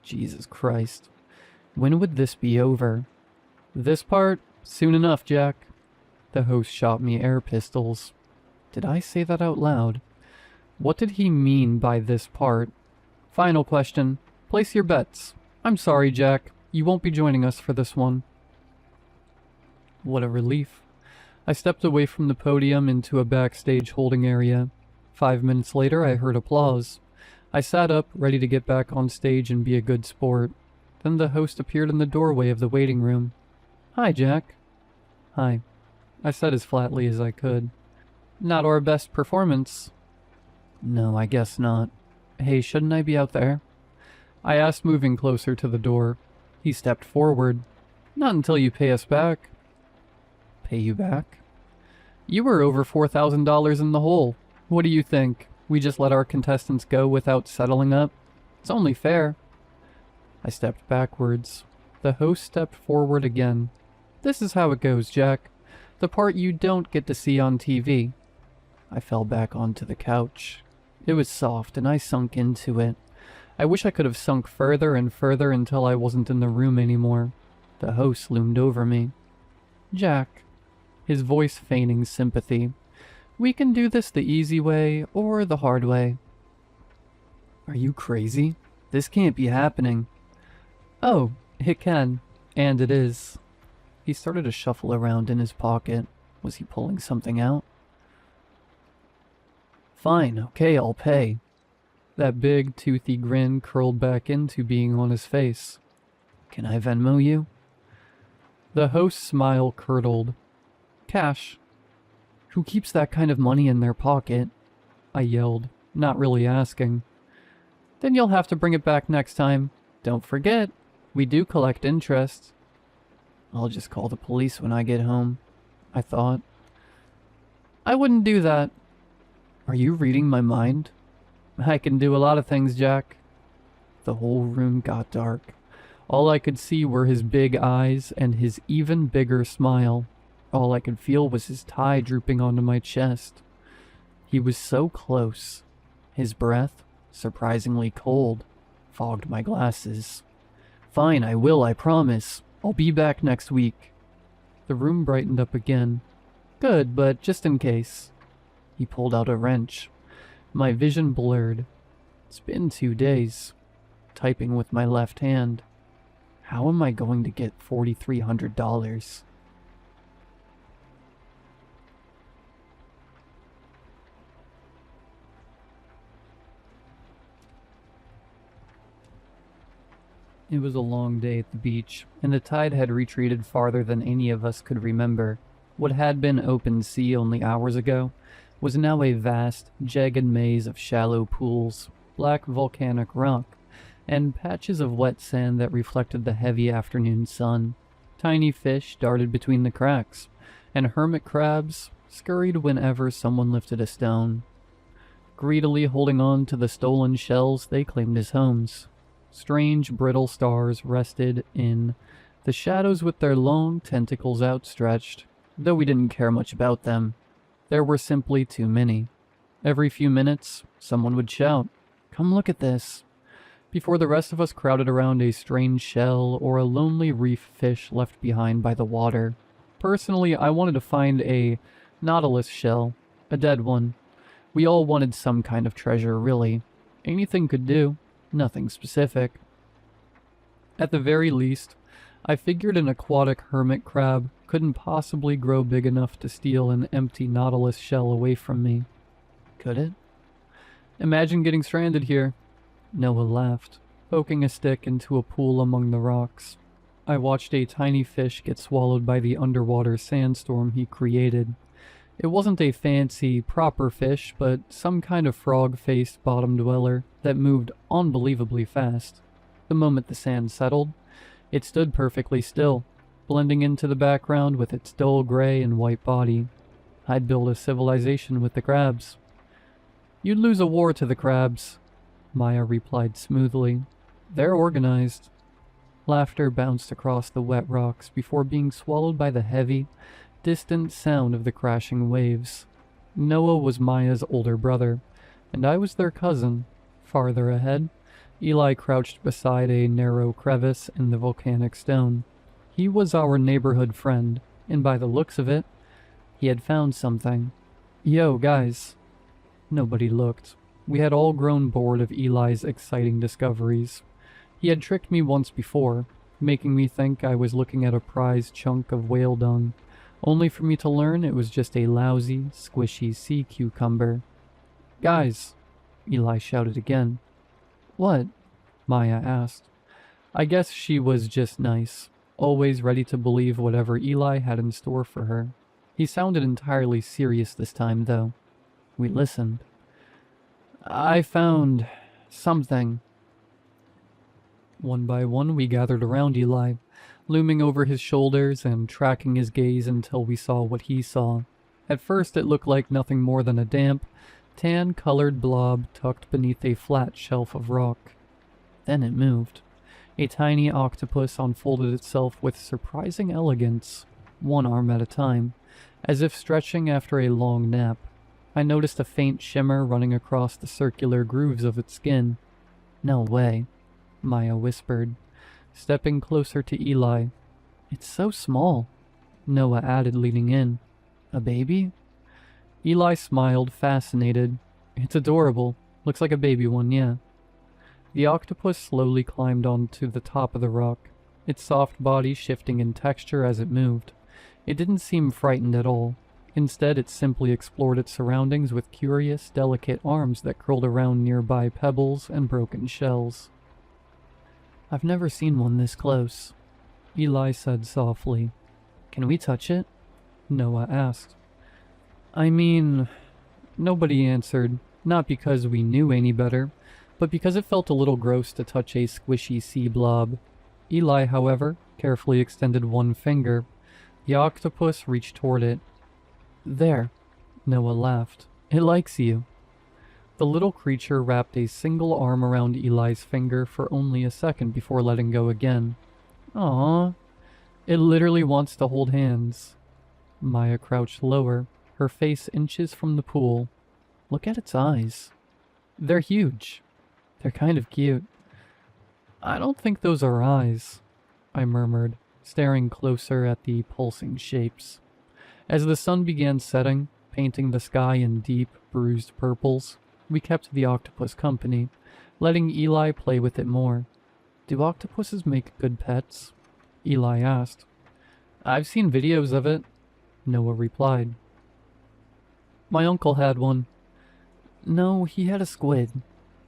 Jesus Christ. When would this be over? This part? Soon enough, Jack. The host shot me air pistols. Did I say that out loud? What did he mean by this part? Final question. Place your bets. I'm sorry, Jack. You won't be joining us for this one. What a relief. I stepped away from the podium into a backstage holding area. 5 minutes later, I heard applause. I sat up, ready to get back on stage and be a good sport. Then the host appeared in the doorway of the waiting room. Hi, Jack. Hi. I said as flatly as I could. Not our best performance. No, I guess not. Hey, shouldn't I be out there? I asked, moving closer to the door. He stepped forward. Not until you pay us back. Pay you back? You were over $4,000 in the hole. What do you think? We just let our contestants go without settling up? It's only fair. I stepped backwards. The host stepped forward again. This is how it goes, Jack. The part you don't get to see on TV. I fell back onto the couch. It was soft, and I sunk into it. I wish I could have sunk further and further until I wasn't in the room anymore. The host loomed over me. Jack. His voice feigning sympathy. We can do this the easy way or the hard way. Are you crazy? This can't be happening. Oh, it can. And it is. He started to shuffle around in his pocket. Was he pulling something out? Fine, okay, I'll pay. That big, toothy grin curled back into being on his face. Can I Venmo you? The host's smile curdled. Cash. Who keeps that kind of money in their pocket? I yelled, not really asking. Then you'll have to bring it back next time. Don't forget, we do collect interest. I'll just call the police when I get home, I thought. I wouldn't do that. Are you reading my mind? I can do a lot of things, Jack. The whole room got dark. All I could see were his big eyes and his even bigger smile. All I could feel was his tie drooping onto my chest. He was so close. His breath, surprisingly cold, fogged my glasses. Fine, I will, I promise. I'll be back next week. The room brightened up again. Good, but just in case. He pulled out a wrench. My vision blurred. It's been 2 days. Typing with my left hand. How am I going to get $4,300? It was a long day at the beach, and the tide had retreated farther than any of us could remember. What had been open sea only hours ago was now a vast, jagged maze of shallow pools, black volcanic rock, and patches of wet sand that reflected the heavy afternoon sun. Tiny fish darted between the cracks, and hermit crabs scurried whenever someone lifted a stone. Greedily holding on to the stolen shells they claimed as homes. Strange, brittle stars rested in the shadows with their long tentacles outstretched, though we didn't care much about them. There were simply too many. Every few minutes, someone would shout, "Come look at this," before the rest of us crowded around a strange shell or a lonely reef fish left behind by the water. Personally, I wanted to find a nautilus shell, a dead one. We all wanted some kind of treasure, really. Anything could do. Nothing specific. At the very least, I figured an aquatic hermit crab couldn't possibly grow big enough to steal an empty nautilus shell away from me. Could it? Imagine getting stranded here. Noah laughed, poking a stick into a pool among the rocks. I watched a tiny fish get swallowed by the underwater sandstorm he created. It wasn't a fancy, proper fish, but some kind of frog-faced bottom dweller that moved unbelievably fast. The moment the sand settled, it stood perfectly still, blending into the background with its dull gray and white body. I'd build a civilization with the crabs. You'd lose a war to the crabs, Maya replied smoothly. They're organized. Laughter bounced across the wet rocks before being swallowed by the heavy, distant sound of the crashing waves. Noah was Maya's older brother, and I was their cousin. Farther ahead, Eli crouched beside a narrow crevice in the volcanic stone. He was our neighborhood friend, and by the looks of it, he had found something. Yo, guys. Nobody looked. We had all grown bored of Eli's exciting discoveries. He had tricked me once before, making me think I was looking at a prized chunk of whale dung, only for me to learn it was just a lousy, squishy sea cucumber. Guys, Eli shouted again. What? Maya asked. I guess she was just nice, always ready to believe whatever Eli had in store for her. He sounded entirely serious this time, though. We listened. I found something. One by one, we gathered around Eli, looming over his shoulders and tracking his gaze until we saw what he saw. At first, it looked like nothing more than a damp, tan-colored blob tucked beneath a flat shelf of rock. Then it moved. A tiny octopus unfolded itself with surprising elegance, one arm at a time, as if stretching after a long nap. I noticed a faint shimmer running across the circular grooves of its skin. No way, Maya whispered, stepping closer to Eli. It's so small, Noah added, leaning in. A baby? Eli smiled, fascinated. It's adorable. Looks like a baby one, yeah. The octopus slowly climbed onto the top of the rock, its soft body shifting in texture as it moved. It didn't seem frightened at all. Instead, it simply explored its surroundings with curious, delicate arms that curled around nearby pebbles and broken shells. I've never seen one this close, Eli said softly. Can we touch it? Noah asked. I mean, nobody answered, not because we knew any better, but because it felt a little gross to touch a squishy sea blob. Eli, however, carefully extended one finger. The octopus reached toward it. There, Noah laughed. It likes you. The little creature wrapped a single arm around Eli's finger for only a second before letting go again. Aww. It literally wants to hold hands. Maya crouched lower, her face inches from the pool. Look at its eyes. They're huge. They're kind of cute. I don't think those are eyes, I murmured, staring closer at the pulsing shapes. As the sun began setting, painting the sky in deep, bruised purples, we kept the octopus company, letting Eli play with it more. Do octopuses make good pets? Eli asked. I've seen videos of it, Noah replied. My uncle had one. No, he had a squid.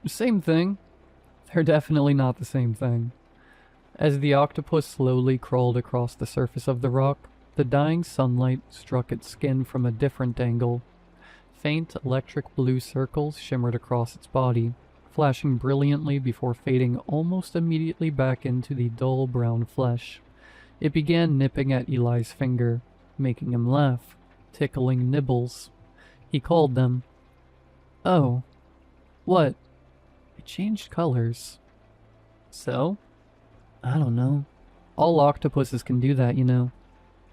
Same thing. They're definitely not the same thing. As the octopus slowly crawled across the surface of the rock, the dying sunlight struck its skin from a different angle. Faint electric blue circles shimmered across its body, flashing brilliantly before fading almost immediately back into the dull brown flesh. It began nipping at Eli's finger, making him laugh, tickling nibbles. He called them. Oh. What? It changed colors. So? I don't know. All octopuses can do that, you know.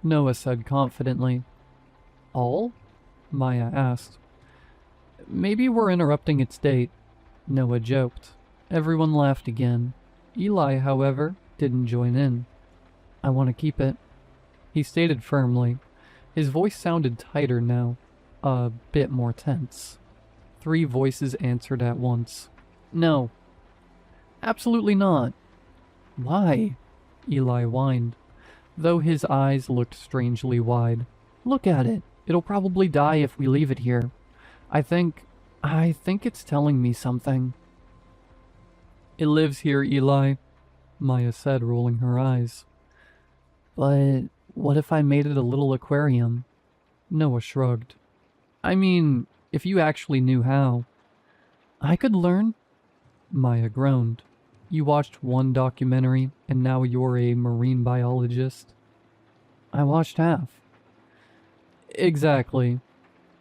Noah said confidently. All? Maya asked. Maybe we're interrupting its date, Noah joked. Everyone laughed again. Eli, however, didn't join in. I want to keep it, he stated firmly. His voice sounded tighter now, a bit more tense. 3 voices answered at once. No. Absolutely not. Why? Eli whined, though his eyes looked strangely wide. Look at it. It'll probably die if we leave it here. I think it's telling me something. It lives here, Eli, Maya said, rolling her eyes. But what if I made it a little aquarium? Noah shrugged. I mean, if you actually knew how. I could learn, Maya groaned. You watched one documentary, and now you're a marine biologist? I watched half. Exactly.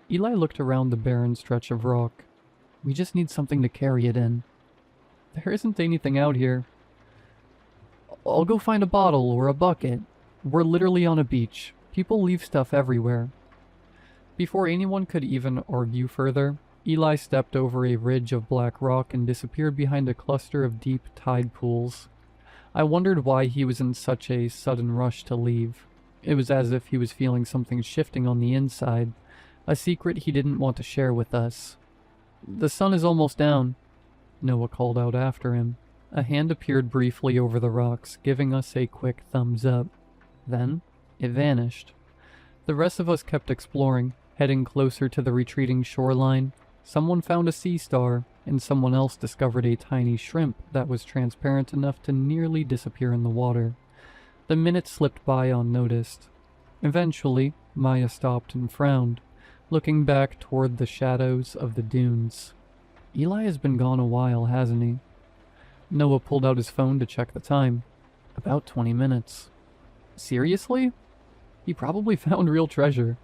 Eli looked around the barren stretch of rock. We just need something to carry it in. There isn't anything out here. I'll go find a bottle or a bucket. We're literally on a beach. People leave stuff everywhere. Before anyone could even argue further, Eli stepped over a ridge of black rock and disappeared behind a cluster of deep tide pools. I wondered why he was in such a sudden rush to leave. It was as if he was feeling something shifting on the inside, a secret he didn't want to share with us. The sun is almost down, Noah called out after him. A hand appeared briefly over the rocks, giving us a quick thumbs up. Then, it vanished. The rest of us kept exploring, heading closer to the retreating shoreline. Someone found a sea star, and someone else discovered a tiny shrimp that was transparent enough to nearly disappear in the water. The minutes slipped by unnoticed. Eventually, Maya stopped and frowned, looking back toward the shadows of the dunes. Eli has been gone a while, hasn't he? Noah pulled out his phone to check the time. About 20 minutes. Seriously? He probably found real treasure.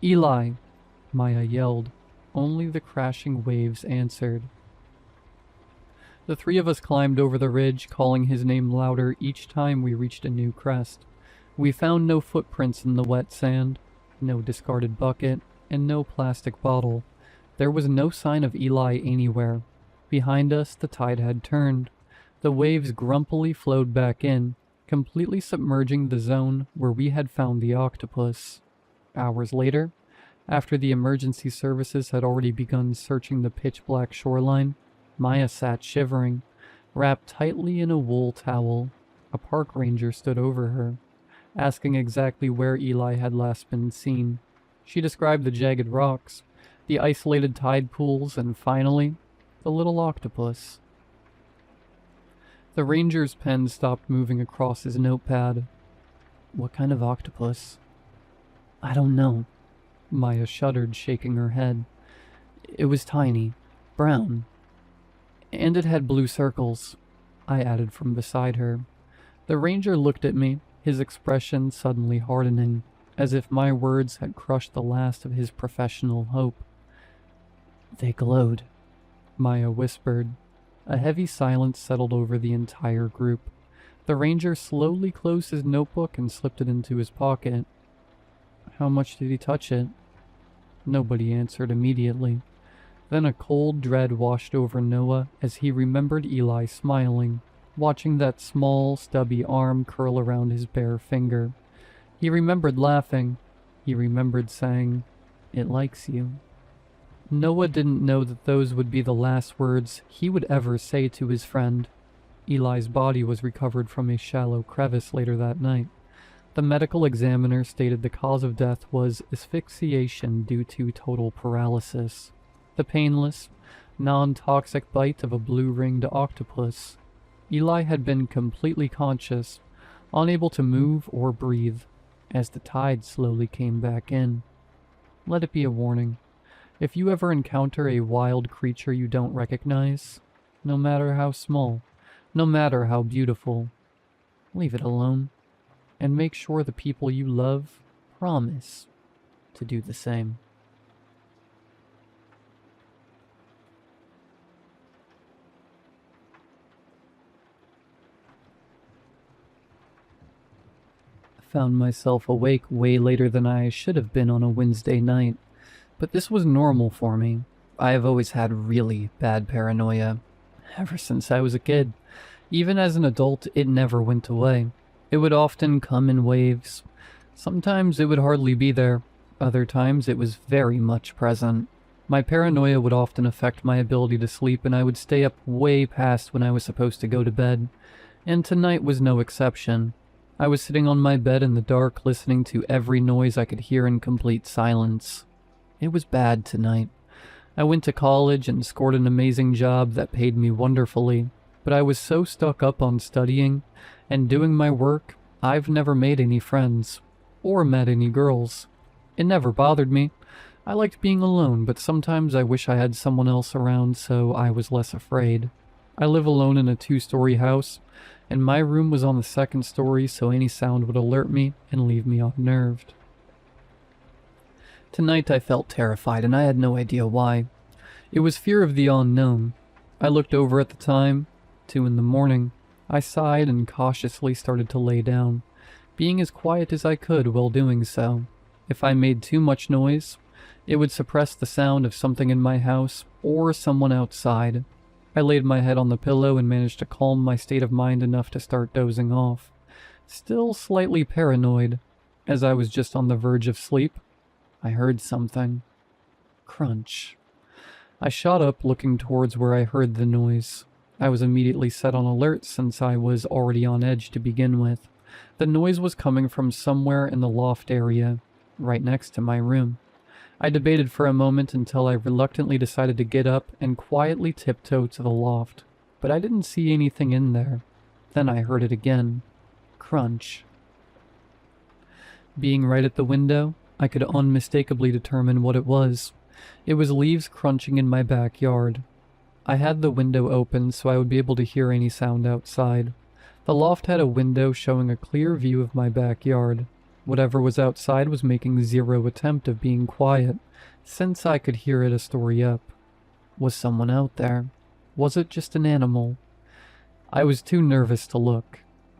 Eli, Maya yelled. Only the crashing waves answered. The three of us climbed over the ridge, calling his name louder each time we reached a new crest. We found no footprints in the wet sand, no discarded bucket, and no plastic bottle. There was no sign of Eli anywhere. Behind us, the tide had turned. The waves grumpily flowed back in, completely submerging the zone where we had found the octopus. Hours later, after the emergency services had already begun searching the pitch-black shoreline, Maya sat shivering, wrapped tightly in a wool towel. A park ranger stood over her, asking exactly where Eli had last been seen. She described the jagged rocks, the isolated tide pools, and finally, the little octopus. The ranger's pen stopped moving across his notepad. What kind of octopus? I don't know. Maya shuddered, shaking her head. It was tiny, brown. And it had blue circles, I added from beside her. The ranger looked at me, his expression suddenly hardening, as if my words had crushed the last of his professional hope. They glowed, Maya whispered. A heavy silence settled over the entire group. The ranger slowly closed his notebook and slipped it into his pocket. How much did he touch it? Nobody answered immediately. Then a cold dread washed over Noah as he remembered Eli smiling, watching that small, stubby arm curl around his bare finger. He remembered laughing. He remembered saying, "It likes you." Noah didn't know that those would be the last words he would ever say to his friend. Eli's body was recovered from a shallow crevice later that night. The medical examiner stated the cause of death was asphyxiation due to total paralysis. The painless, non-toxic bite of a blue-ringed octopus. Eli had been completely conscious, unable to move or breathe, as the tide slowly came back in. Let it be a warning. If you ever encounter a wild creature you don't recognize, no matter how small, no matter how beautiful, leave it alone, and make sure the people you love promise to do the same. I found myself awake way later than I should have been on a Wednesday night, but this was normal for me. I have always had really bad paranoia, ever since I was a kid. Even as an adult, it never went away. It would often come in waves. Sometimes it would hardly be there. Other times it was very much present. My paranoia would often affect my ability to sleep, and I would stay up way past when I was supposed to go to bed. And tonight was no exception. I was sitting on my bed in the dark, listening to every noise I could hear in complete silence. It was bad tonight. I went to college and scored an amazing job that paid me wonderfully, but I was so stuck up on studying and doing my work, I've never made any friends, or met any girls. It never bothered me, I liked being alone, but sometimes I wish I had someone else around so I was less afraid. I live alone in a 2-story house, and my room was on the 2nd story, so any sound would alert me and leave me unnerved. Tonight I felt terrified, and I had no idea why. It was fear of the unknown. I looked over at the time, 2 in the morning. I sighed and cautiously started to lay down, being as quiet as I could while doing so. If I made too much noise, it would suppress the sound of something in my house or someone outside. I laid my head on the pillow and managed to calm my state of mind enough to start dozing off. Still slightly paranoid. As I was just on the verge of sleep, I heard something. Crunch. I shot up, looking towards where I heard the noise. I was immediately set on alert since I was already on edge to begin with. The noise was coming from somewhere in the loft area, right next to my room. I debated for a moment until I reluctantly decided to get up and quietly tiptoe to the loft, but I didn't see anything in there. Then I heard it again. Crunch. Being right at the window, I could unmistakably determine what it was. It was leaves crunching in my backyard. I had the window open so I would be able to hear any sound outside. The loft had a window showing a clear view of my backyard. Whatever was outside was making zero attempt of being quiet, since I could hear it a story up. Was someone out there? Was it just an animal? I was too nervous to look.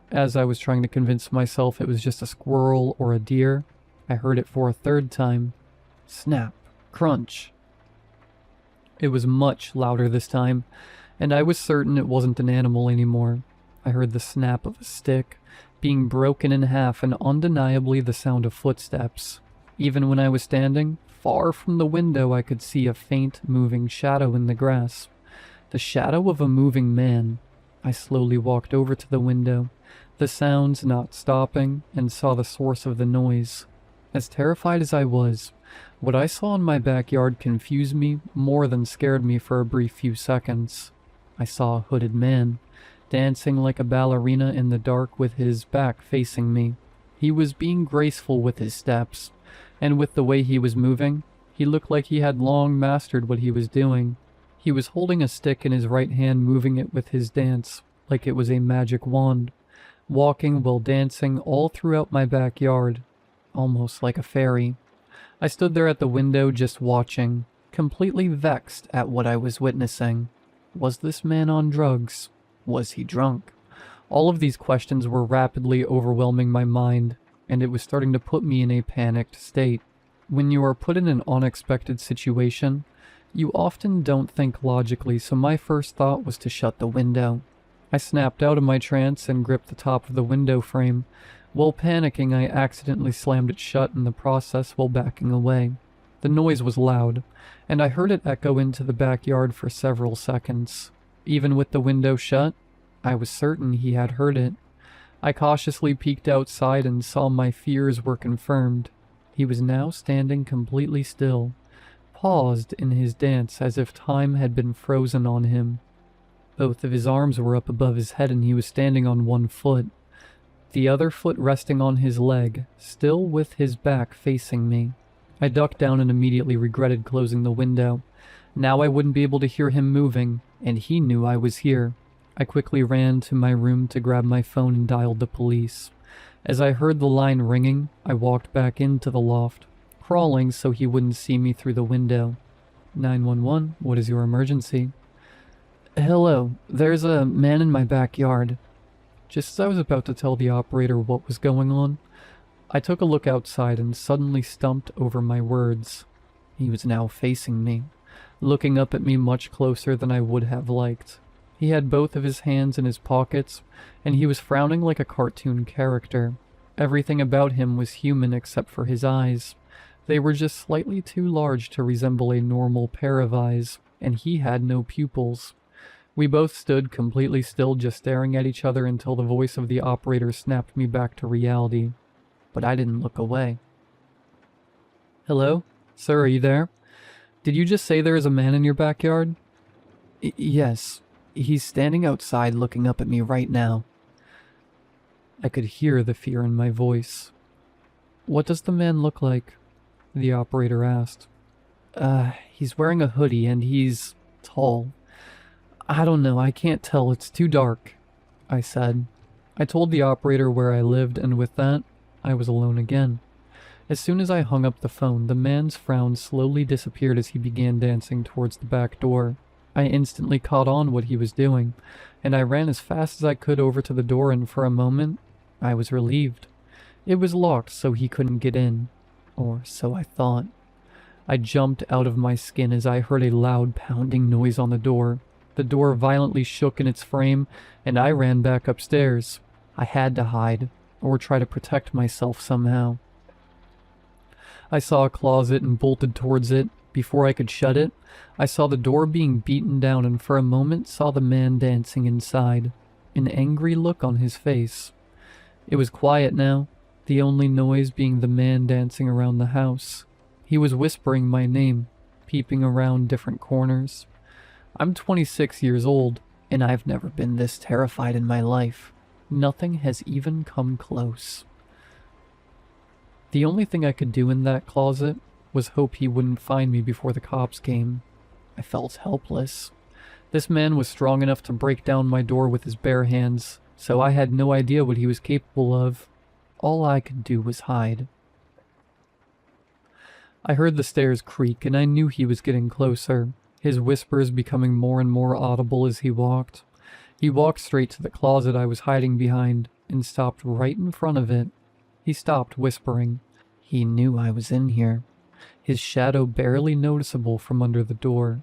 As I was trying to convince myself it was just a squirrel or a deer, I heard it for a 3rd time. Snap. Crunch. It was much louder this time, and I was certain it wasn't an animal anymore. I heard the snap of a stick being broken in half and undeniably the sound of footsteps. Even when I was standing far from the window, I could see a faint moving shadow in the grass. The shadow of a moving man. I slowly walked over to the window, the sounds not stopping, and saw the source of the noise. As terrified as I was, what I saw in my backyard confused me more than scared me for a brief few seconds. I saw a hooded man, dancing like a ballerina in the dark with his back facing me. He was being graceful with his steps, and with the way he was moving, he looked like he had long mastered what he was doing. He was holding a stick in his right hand, moving it with his dance, like it was a magic wand, walking while dancing all throughout my backyard, almost like a fairy. I stood there at the window just watching, completely vexed at what I was witnessing. Was this man on drugs? Was he drunk? All of these questions were rapidly overwhelming my mind, and it was starting to put me in a panicked state. When you are put in an unexpected situation, you often don't think logically, so my first thought was to shut the window. I snapped out of my trance and gripped the top of the window frame. While panicking, I accidentally slammed it shut in the process while backing away. The noise was loud, and I heard it echo into the backyard for several seconds. Even with the window shut, I was certain he had heard it. I cautiously peeked outside and saw my fears were confirmed. He was now standing completely still, paused in his dance as if time had been frozen on him. Both of his arms were up above his head and he was standing on one foot, the other foot resting on his leg, still with his back facing me. I ducked down and immediately regretted closing the window. Now I wouldn't be able to hear him moving, and he knew I was here. I quickly ran to my room to grab my phone and dialed the police. As I heard the line ringing, I walked back into the loft, crawling so he wouldn't see me through the window. 911, what is your emergency? Hello, there's a man in my backyard. Just as I was about to tell the operator what was going on, I took a look outside and suddenly stumped over my words. He was now facing me, looking up at me much closer than I would have liked. He had both of his hands in his pockets, and he was frowning like a cartoon character. Everything about him was human except for his eyes. They were just slightly too large to resemble a normal pair of eyes, and he had no pupils. We both stood completely still, just staring at each other until the voice of the operator snapped me back to reality. But I didn't look away. Hello? Sir, are you there? Did you just say there is a man in your backyard? Yes. He's standing outside looking up at me right now. I could hear the fear in my voice. What does the man look like? The operator asked. He's wearing a hoodie and he's tall. I don't know, I can't tell, it's too dark, I said. I told the operator where I lived, and with that, I was alone again. As soon as I hung up the phone, the man's frown slowly disappeared as he began dancing towards the back door. I instantly caught on what he was doing, and I ran as fast as I could over to the door, and for a moment, I was relieved. It was locked, so he couldn't get in. Or so I thought. I jumped out of my skin as I heard a loud pounding noise on the door. The door violently shook in its frame, and I ran back upstairs. I had to hide, or try to protect myself somehow. I saw a closet and bolted towards it. Before I could shut it, I saw the door being beaten down, and for a moment saw the man dancing inside, an angry look on his face. It was quiet now, the only noise being the man dancing around the house. He was whispering my name, peeping around different corners. I'm 26 years old, and I've never been this terrified in my life. Nothing has even come close. The only thing I could do in that closet was hope he wouldn't find me before the cops came. I felt helpless. This man was strong enough to break down my door with his bare hands, so I had no idea what he was capable of. All I could do was hide. I heard the stairs creak, and I knew he was getting closer, his whispers becoming more and more audible as he walked. He walked straight to the closet I was hiding behind, and stopped right in front of it. He stopped whispering. He knew I was in here, his shadow barely noticeable from under the door.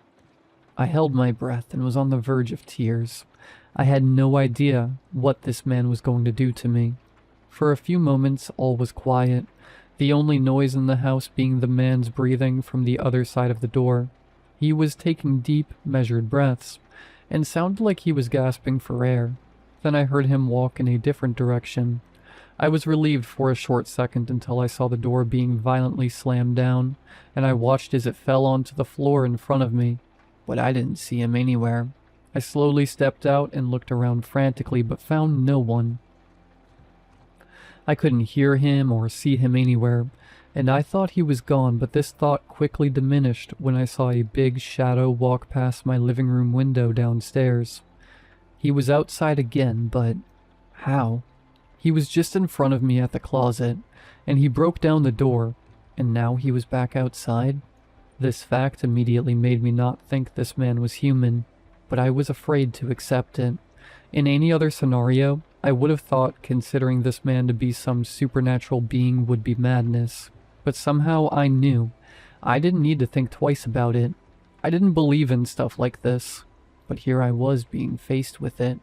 I held my breath and was on the verge of tears. I had no idea what this man was going to do to me. For a few moments, all was quiet, the only noise in the house being the man's breathing from the other side of the door. He was taking deep, measured breaths, and sounded like he was gasping for air. Then I heard him walk in a different direction. I was relieved for a short second until I saw the door being violently slammed down, and I watched as it fell onto the floor in front of me. But I didn't see him anywhere. I slowly stepped out and looked around frantically, but found no one. I couldn't hear him or see him anywhere, and I thought he was gone, but this thought quickly diminished when I saw a big shadow walk past my living room window downstairs. He was outside again, but how? He was just in front of me at the closet, and he broke down the door, and now he was back outside? This fact immediately made me not think this man was human, but I was afraid to accept it. In any other scenario, I would have thought considering this man to be some supernatural being would be madness, but somehow I knew. I didn't need to think twice about it. I didn't believe in stuff like this, but here I was being faced with it.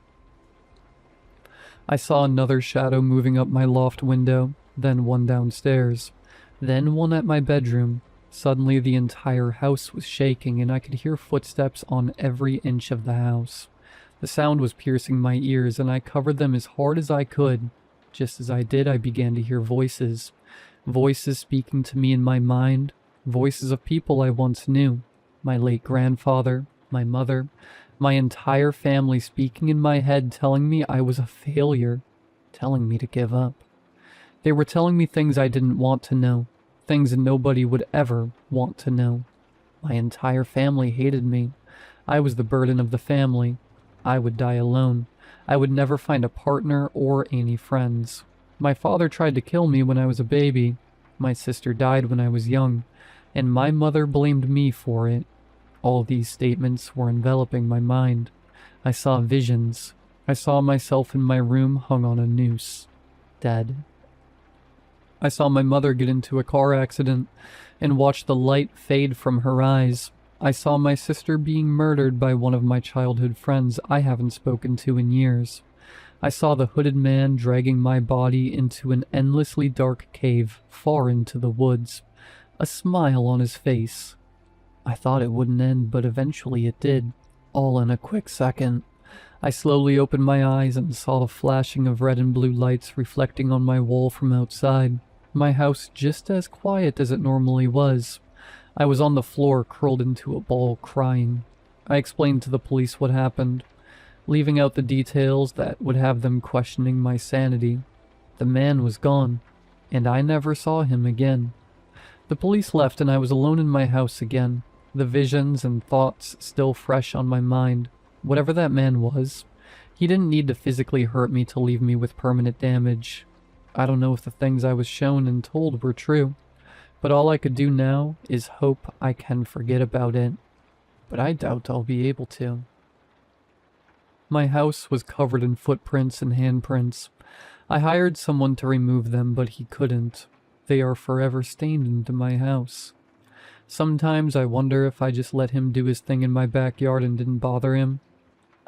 I saw another shadow moving up my loft window, then one downstairs, then one at my bedroom. Suddenly the entire house was shaking, and I could hear footsteps on every inch of the house. The sound was piercing my ears, and I covered them as hard as I could. Just as I did, I began to hear voices. Voices speaking to me in my mind. Voices of people I once knew. My late grandfather, my mother, my entire family speaking in my head, telling me I was a failure, telling me to give up. They were telling me things I didn't want to know, things nobody would ever want to know. My entire family hated me. I was the burden of the family. I would die alone. I would never find a partner or any friends. My father tried to kill me when I was a baby. My sister died when I was young, and my mother blamed me for it. All these statements were enveloping my mind. I saw visions. I saw myself in my room hung on a noose, dead. I saw my mother get into a car accident and watched the light fade from her eyes. I saw my sister being murdered by one of my childhood friends I haven't spoken to in years. I saw the hooded man dragging my body into an endlessly dark cave far into the woods, a smile on his face. I thought it wouldn't end, but eventually it did, all in a quick second. I slowly opened my eyes and saw the flashing of red and blue lights reflecting on my wall from outside. My house just as quiet as it normally was. I was on the floor, curled into a ball, crying. I explained to the police what happened, leaving out the details that would have them questioning my sanity. The man was gone, and I never saw him again. The police left and I was alone in my house again, the visions and thoughts still fresh on my mind. Whatever that man was, he didn't need to physically hurt me to leave me with permanent damage. I don't know if the things I was shown and told were true, but all I could do now is hope I can forget about it. But I doubt I'll be able to. My house was covered in footprints and handprints. I hired someone to remove them, but he couldn't. They are forever stained into my house. Sometimes I wonder if I just let him do his thing in my backyard and didn't bother him.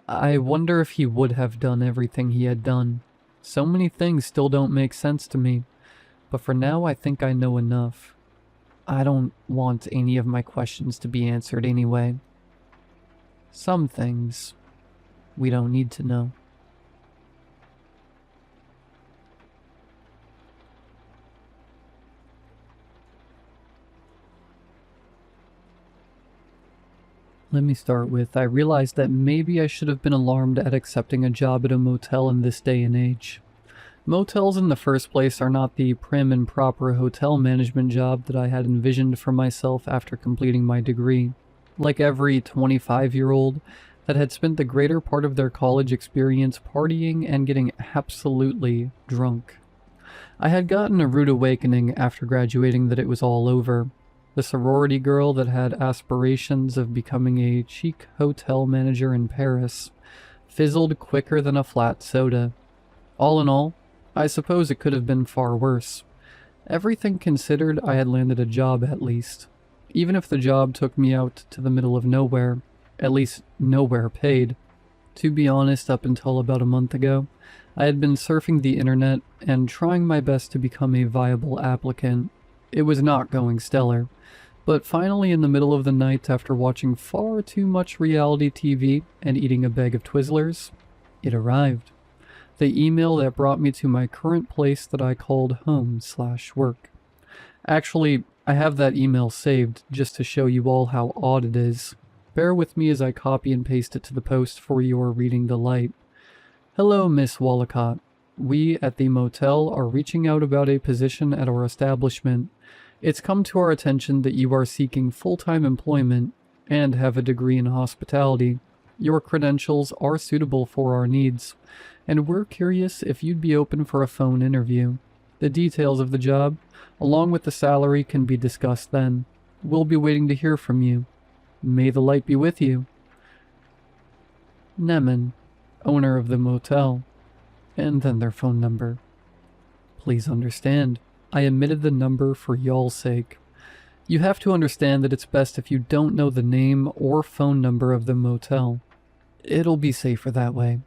I wonder if he would have done everything he had done. So many things still don't make sense to me, but for now I think I know enough. I don't want any of my questions to be answered anyway. Some things we don't need to know. Let me start with, I realized that maybe I should have been alarmed at accepting a job at a motel in this day and age. Motels in the first place are not the prim and proper hotel management job that I had envisioned for myself after completing my degree. Like every 25-year-old that had spent the greater part of their college experience partying and getting absolutely drunk. I had gotten a rude awakening after graduating that it was all over. The sorority girl that had aspirations of becoming a chic hotel manager in Paris fizzled quicker than a flat soda. All in all, I suppose it could have been far worse. Everything considered, I had landed a job at least. Even if the job took me out to the middle of nowhere, at least nowhere paid. To be honest, up until about a month ago, I had been surfing the internet and trying my best to become a viable applicant. It was not going stellar, but finally in the middle of the night after watching far too much reality TV and eating a bag of Twizzlers, it arrived. The email that brought me to my current place that I called home/work. Actually, I have that email saved just to show you all how odd it is. Bear with me as I copy and paste it to the post for your reading delight. Hello, Miss Wallicott. We at the motel are reaching out about a position at our establishment. It's come to our attention that you are seeking full-time employment and have a degree in hospitality. Your credentials are suitable for our needs, and we're curious if you'd be open for a phone interview. The details of the job, along with the salary, can be discussed then. We'll be waiting to hear from you. May the light be with you. Nemen, owner of the motel. And then their phone number. Please understand, I omitted the number for y'all's sake. You have to understand that it's best if you don't know the name or phone number of the motel. It'll be safer that way.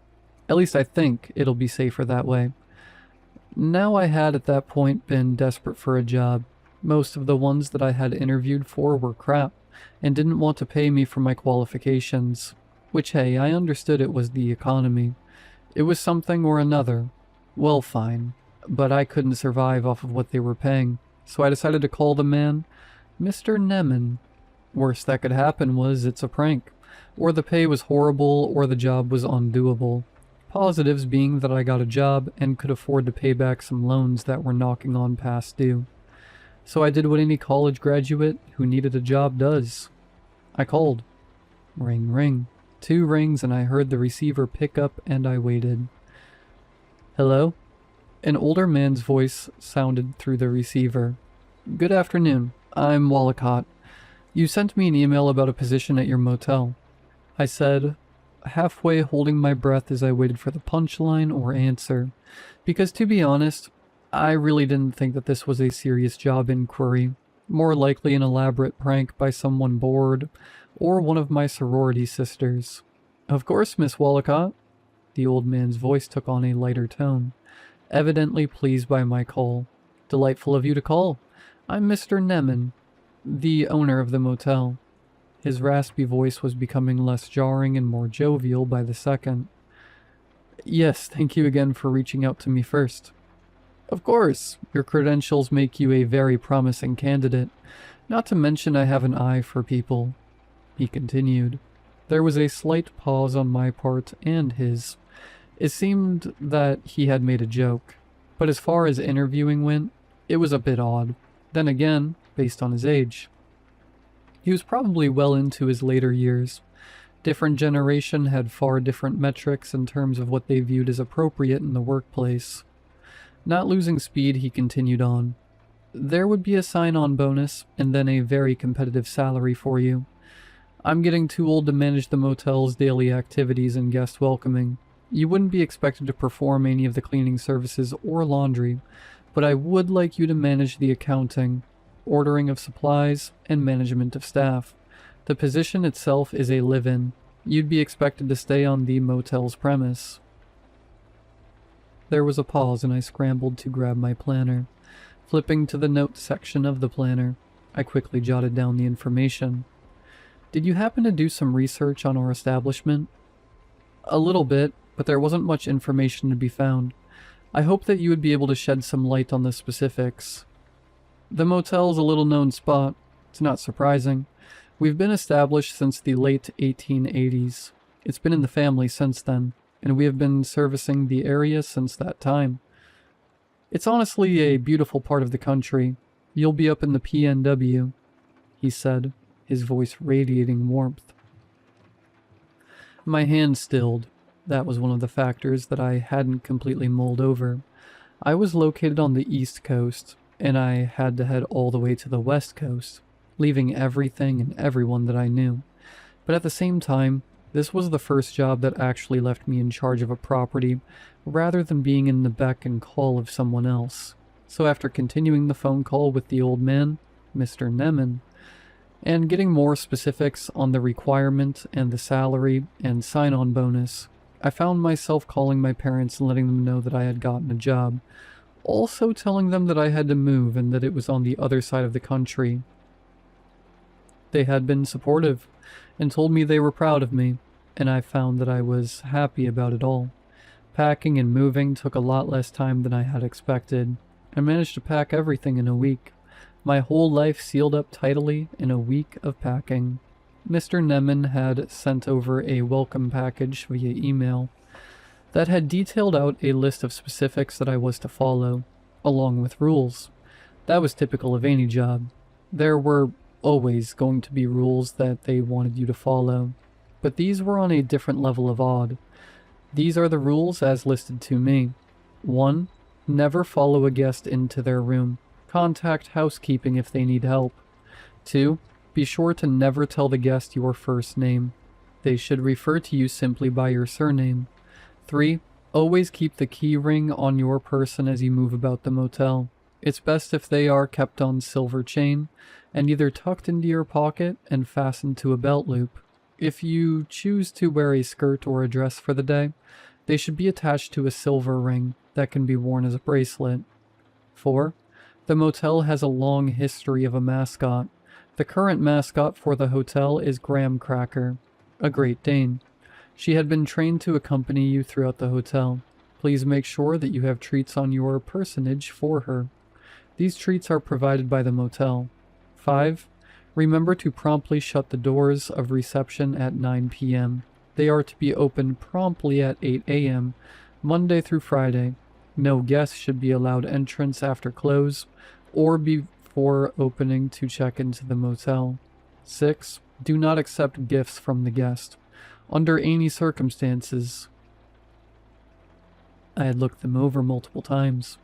At least I think it'll be safer that way. Now I had at that point been desperate for a job. Most of the ones that I had interviewed for were crap, and didn't want to pay me for my qualifications. Which, hey, I understood it was the economy. It was something or another. Well, fine. But I couldn't survive off of what they were paying, so I decided to call the man Mr. Nemen. Worst that could happen was it's a prank. Or the pay was horrible, or the job was undoable. Positives being that I got a job and could afford to pay back some loans that were knocking on past due. So I did what any college graduate who needed a job does. I called. Ring, ring. 2 rings and I heard the receiver pick up and I waited. Hello? An older man's voice sounded through the receiver. Good afternoon. I'm Wallicott. You sent me an email about a position at your motel. I said, halfway holding my breath as I waited for the punchline or answer. Because to be honest, I really didn't think that this was a serious job inquiry. More likely an elaborate prank by someone bored, or one of my sorority sisters. Of course, Miss Wallicott. The old man's voice took on a lighter tone, evidently pleased by my call. Delightful of you to call. I'm Mr. Nemen, the owner of the motel. His raspy voice was becoming less jarring and more jovial by the second. Yes, thank you again for reaching out to me first. Of course, your credentials make you a very promising candidate. Not to mention I have an eye for people. He continued. There was a slight pause on my part and his. It seemed that he had made a joke, but as far as interviewing went, it was a bit odd. Then again, based on his age. He was probably well into his later years. Different generation had far different metrics in terms of what they viewed as appropriate in the workplace. Not losing speed, he continued on. There would be a sign-on bonus, and then a very competitive salary for you. I'm getting too old to manage the motel's daily activities and guest welcoming. You wouldn't be expected to perform any of the cleaning services or laundry, but I would like you to manage the accounting, ordering of supplies, and management of staff. The position itself is a live-in. You'd be expected to stay on the motel's premise. There was a pause and I scrambled to grab my planner. Flipping to the notes section of the planner, I quickly jotted down the information. Did you happen to do some research on our establishment? A little bit, but there wasn't much information to be found. I hope that you would be able to shed some light on the specifics. The motel is a little-known spot. It's not surprising. We've been established since the late 1880s. It's been in the family since then, and we have been servicing the area since that time. It's honestly a beautiful part of the country. You'll be up in the PNW, he said, his voice radiating warmth. My hand stilled. That was one of the factors that I hadn't completely mulled over. I was located on the East Coast, and I had to head all the way to the West Coast, leaving everything and everyone that I knew. But at the same time, this was the first job that actually left me in charge of a property, rather than being in the beck and call of someone else. So after continuing the phone call with the old man, Mr. Nemen, and getting more specifics on the requirement and the salary and sign-on bonus, I found myself calling my parents and letting them know that I had gotten a job, also telling them that I had to move and that it was on the other side of the country. They had been supportive and told me they were proud of me, and I found that I was happy about it all. Packing and moving took a lot less time than I had expected. I managed to pack everything in a week. My whole life sealed up tidily in a week of packing. Mr. Nemen had sent over a welcome package via email that had detailed out a list of specifics that I was to follow, along with rules. That was typical of any job. There were always going to be rules that they wanted you to follow, but these were on a different level of odd. These are the rules as listed to me. 1. Never follow a guest into their room. Contact housekeeping if they need help. 2. Be sure to never tell the guest your first name. They should refer to you simply by your surname. 3. Always keep the key ring on your person as you move about the motel. It's best if they are kept on silver chain and either tucked into your pocket and fastened to a belt loop. If you choose to wear a skirt or a dress for the day, they should be attached to a silver ring that can be worn as a bracelet. 4. The motel has a long history of a mascot. The current mascot for the hotel is Graham Cracker, a Great Dane. She had been trained to accompany you throughout the hotel. Please make sure that you have treats on your personage for her. These treats are provided by the motel. 5. Remember to promptly shut the doors of reception at 9 p.m. They are to be open promptly at 8 a.m., Monday through Friday. No guests should be allowed entrance after close or before opening to check into the motel. 6. Do not accept gifts from the guest, under any circumstances. I had looked them over multiple times,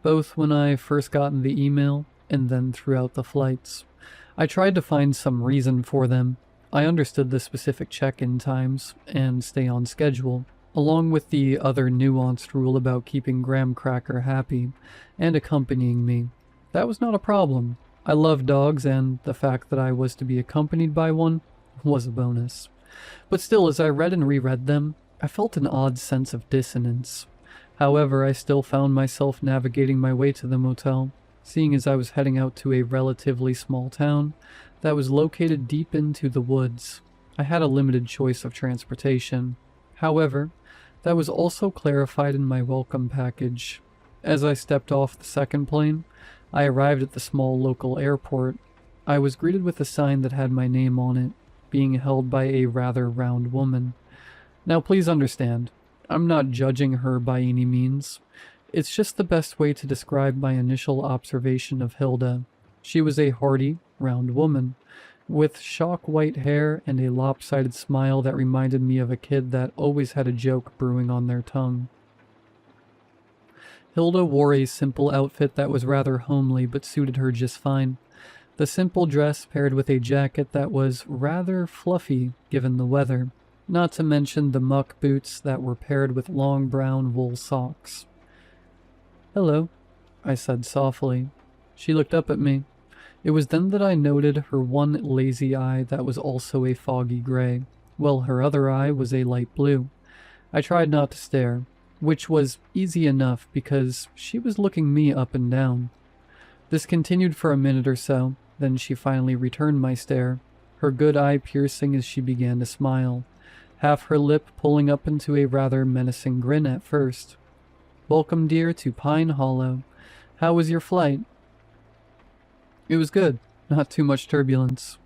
both when I first got in the email and then throughout the flights. I tried to find some reason for them. I understood the specific check-in times and stay on schedule, along with the other nuanced rule about keeping Graham Cracker happy and accompanying me. That was not a problem. I love dogs, and the fact that I was to be accompanied by one was a bonus. But still, as I read and reread them, I felt an odd sense of dissonance. However, I still found myself navigating my way to the motel, seeing as I was heading out to a relatively small town that was located deep into the woods. I had a limited choice of transportation. However, that was also clarified in my welcome package. As I stepped off the second plane, I arrived at the small local airport. I was greeted with a sign that had my name on it, being held by a rather round woman. Now please understand, I'm not judging her by any means. It's just the best way to describe my initial observation of Hilda. She was a hearty, round woman, with shock white hair and a lopsided smile that reminded me of a kid that always had a joke brewing on their tongue. Hilda wore a simple outfit that was rather homely but suited her just fine. The simple dress paired with a jacket that was rather fluffy given the weather, not to mention the muck boots that were paired with long brown wool socks. "Hello," I said softly. She looked up at me. It was then that I noted her one lazy eye that was also a foggy gray, while her other eye was a light blue. I tried not to stare, which was easy enough because she was looking me up and down. This continued for a minute or so, then she finally returned my stare, her good eye piercing as she began to smile, half her lip pulling up into a rather menacing grin at first. "Welcome, dear, to Pine Hollow. How was your flight?" "It was good. Not too much turbulence."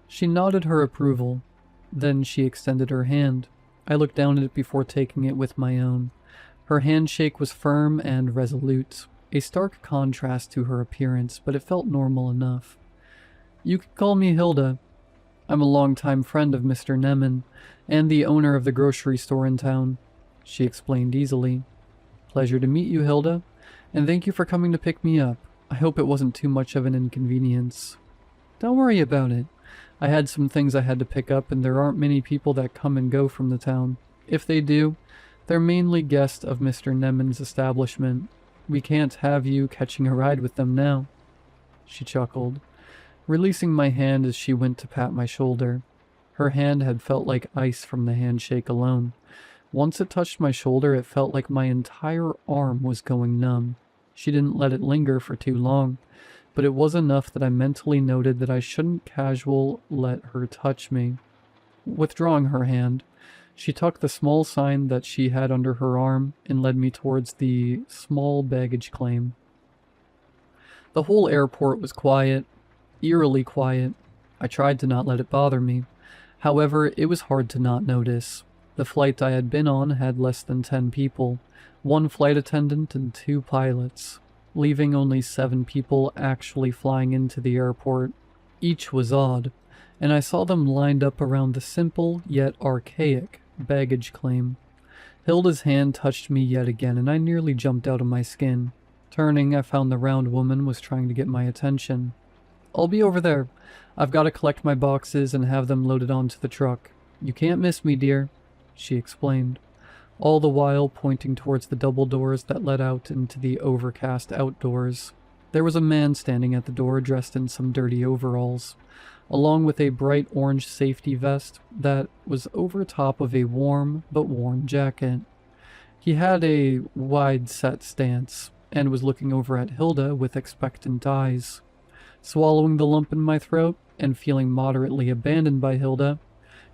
She nodded her approval. Then she extended her hand. I looked down at it before taking it with my own. Her handshake was firm and resolute, a stark contrast to her appearance, but it felt normal enough. "You can call me Hilda. I'm a longtime friend of Mr. Nemen, and the owner of the grocery store in town," she explained easily. "Pleasure to meet you, Hilda, and thank you for coming to pick me up. I hope it wasn't too much of an inconvenience." "Don't worry about it. I had some things I had to pick up, and there aren't many people that come and go from the town. If they do, they're mainly guests of Mr. Nemen's establishment. We can't have you catching a ride with them now." She chuckled, releasing my hand as she went to pat my shoulder. Her hand had felt like ice from the handshake alone. Once it touched my shoulder, it felt like my entire arm was going numb. She didn't let it linger for too long, but it was enough that I mentally noted that I shouldn't casual let her touch me. Withdrawing her hand, she tucked the small sign that she had under her arm and led me towards the small baggage claim. The whole airport was quiet, eerily quiet. I tried to not let it bother me. However, it was hard to not notice. The flight I had been on had less than 10 people, 1 flight attendant and 2 pilots, leaving only 7 people actually flying into the airport. Each was odd, and I saw them lined up around the simple yet archaic baggage claim. Hilda's hand touched me yet again, and I nearly jumped out of my skin. Turning, I found the round woman was trying to get my attention. "I'll be over there. I've got to collect my boxes and have them loaded onto the truck. You can't miss me, dear," she explained, all the while pointing towards the double doors that led out into the overcast outdoors. There was a man standing at the door dressed in some dirty overalls, along with a bright orange safety vest that was over top of a warm but worn jacket. He had a wide-set stance and was looking over at Hilda with expectant eyes. Swallowing the lump in my throat and feeling moderately abandoned by Hilda,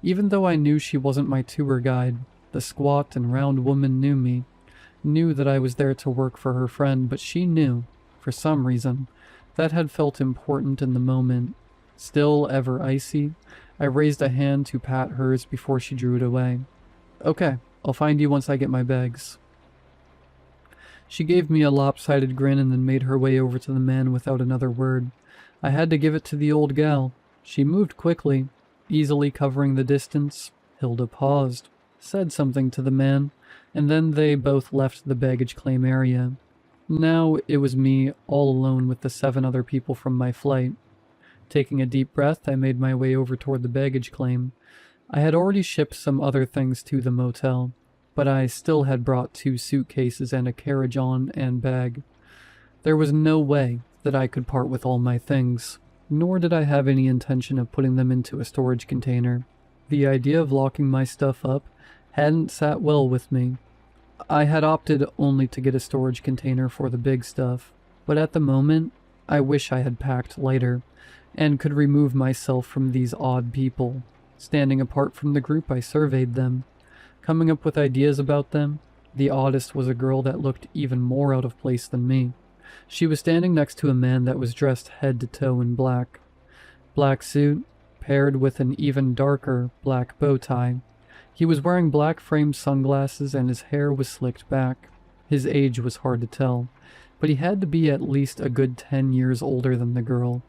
even though I knew she wasn't my tour guide, the squat and round woman knew me, knew that I was there to work for her friend, but she knew, for some reason, that had felt important in the moment. Still ever icy, I raised a hand to pat hers before she drew it away. "Okay, I'll find you once I get my bags." She gave me a lopsided grin and then made her way over to the man without another word. I had to give it to the old gal. She moved quickly, easily covering the distance. Hilda paused, said something to the man, and then they both left the baggage claim area. Now it was me all alone with the 7 other people from my flight. Taking a deep breath, I made my way over toward the baggage claim. I had already shipped some other things to the motel, but I still had brought 2 suitcases and a carriage-on and bag. There was no way that I could part with all my things, nor did I have any intention of putting them into a storage container. The idea of locking my stuff up hadn't sat well with me. I had opted only to get a storage container for the big stuff, but at the moment, I wish I had packed lighter, and could remove myself from these odd people. Standing apart from the group, I surveyed them. Coming up with ideas about them, the oddest was a girl that looked even more out of place than me. She was standing next to a man that was dressed head to toe in black. Black suit, paired with an even darker black bow tie. He was wearing black framed sunglasses and his hair was slicked back. His age was hard to tell. but he had to be at least a good 10 years older than the girl.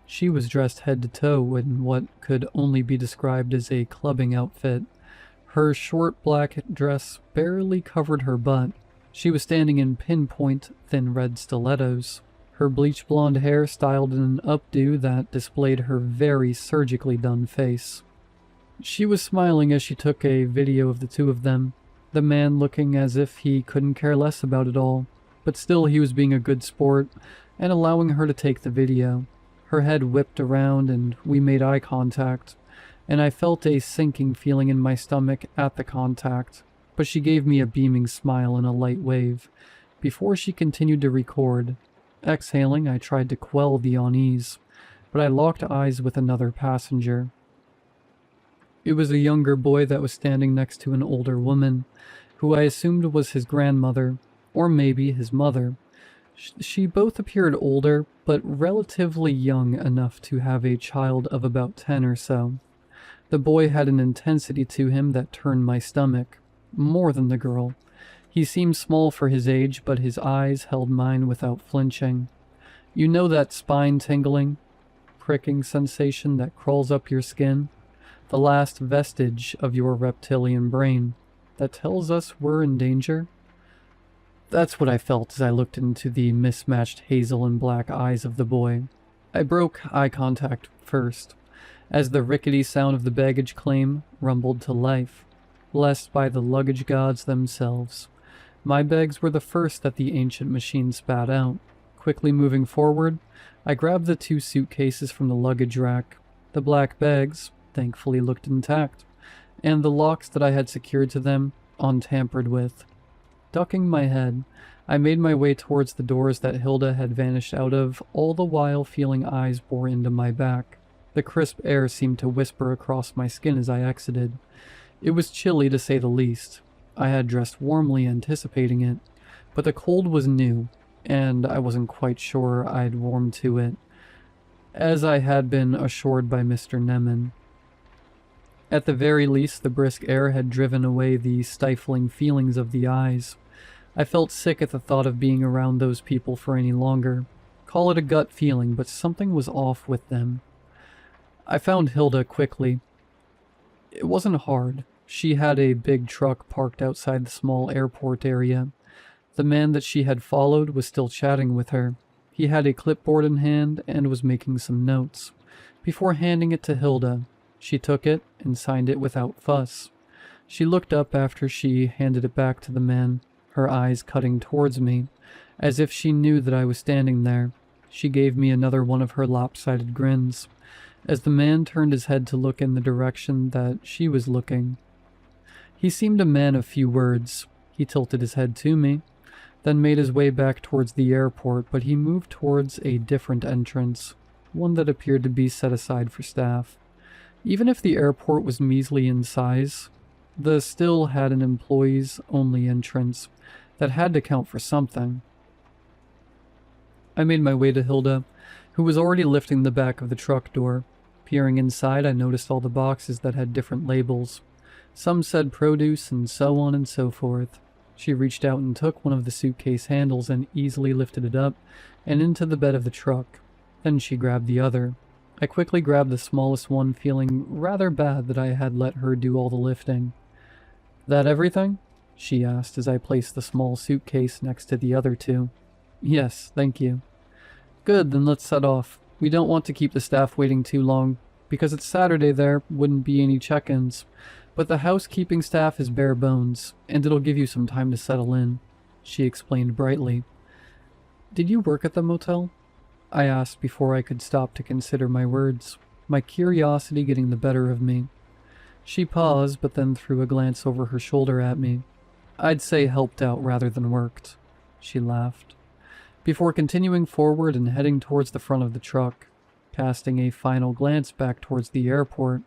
She was dressed head to toe in what could only be described as a clubbing outfit. Her short black dress barely covered her butt. She was standing in pinpoint, thin red stilettos. Her bleach blonde hair styled in an updo that displayed her very surgically done face. She was smiling as she took a video of the two of them, the man looking as if he couldn't care less about it all, but still he was being a good sport and allowing her to take the video. Her head whipped around and we made eye contact, and I felt a sinking feeling in my stomach at the contact, but she gave me a beaming smile and a light wave. Before she continued to record, exhaling, I tried to quell the unease, but I locked eyes with another passenger. It was a younger boy that was standing next to an older woman, who I assumed was his grandmother, or maybe his mother. She both appeared older, but relatively young enough to have a child of about 10 or so. The boy had an intensity to him that turned my stomach, more than the girl. He seemed small for his age, but his eyes held mine without flinching. You know that spine-tingling, pricking sensation that crawls up your skin? The last vestige of your reptilian brain that tells us we're in danger? That's what I felt as I looked into the mismatched hazel and black eyes of the boy. I broke eye contact first, as the rickety sound of the baggage claim rumbled to life, blessed by the luggage gods themselves. My bags were the first that the ancient machine spat out. Quickly moving forward, I grabbed the 2 suitcases from the luggage rack. The black bags, thankfully, looked intact, and the locks that I had secured to them untampered with. Ducking my head, I made my way towards the doors that Hilda had vanished out of, all the while feeling eyes bore into my back. The crisp air seemed to whisper across my skin as I exited. It was chilly to say the least. I had dressed warmly anticipating it, but the cold was new, and I wasn't quite sure I'd warmed to it, as I had been assured by Mr. Nemen. At the very least, the brisk air had driven away the stifling feelings of the eyes. I felt sick at the thought of being around those people for any longer. Call it a gut feeling, but something was off with them. I found Hilda quickly. It wasn't hard. She had a big truck parked outside the small airport area. The man that she had followed was still chatting with her. He had a clipboard in hand and was making some notes. Before handing it to Hilda, she took it and signed it without fuss. She looked up after she handed it back to the man, her eyes cutting towards me, as if she knew that I was standing there. She gave me another one of her lopsided grins, as the man turned his head to look in the direction that she was looking. He seemed a man of few words. He tilted his head to me, then made his way back towards the airport, but he moved towards a different entrance, one that appeared to be set aside for staff. Even if the airport was measly in size, the still had an employees-only entrance that had to count for something. I made my way to Hilda, who was already lifting the back of the truck door. Peering inside, I noticed all the boxes that had different labels. Some said produce and so on and so forth. She reached out and took one of the suitcase handles and easily lifted it up and into the bed of the truck. Then she grabbed the other. I quickly grabbed the smallest one, feeling rather bad that I had let her do all the lifting. "That everything?" she asked as I placed the small suitcase next to the other 2. "Yes, thank you." "Good, then let's set off. We don't want to keep the staff waiting too long. Because it's Saturday, there wouldn't be any check-ins. But the housekeeping staff is bare bones, and it'll give you some time to settle in," she explained brightly. "Did you work at the motel?" I asked before I could stop to consider my words, my curiosity getting the better of me. She paused, but then threw a glance over her shoulder at me. "I'd say helped out rather than worked," she laughed, before continuing forward and heading towards the front of the truck. Casting a final glance back towards the airport,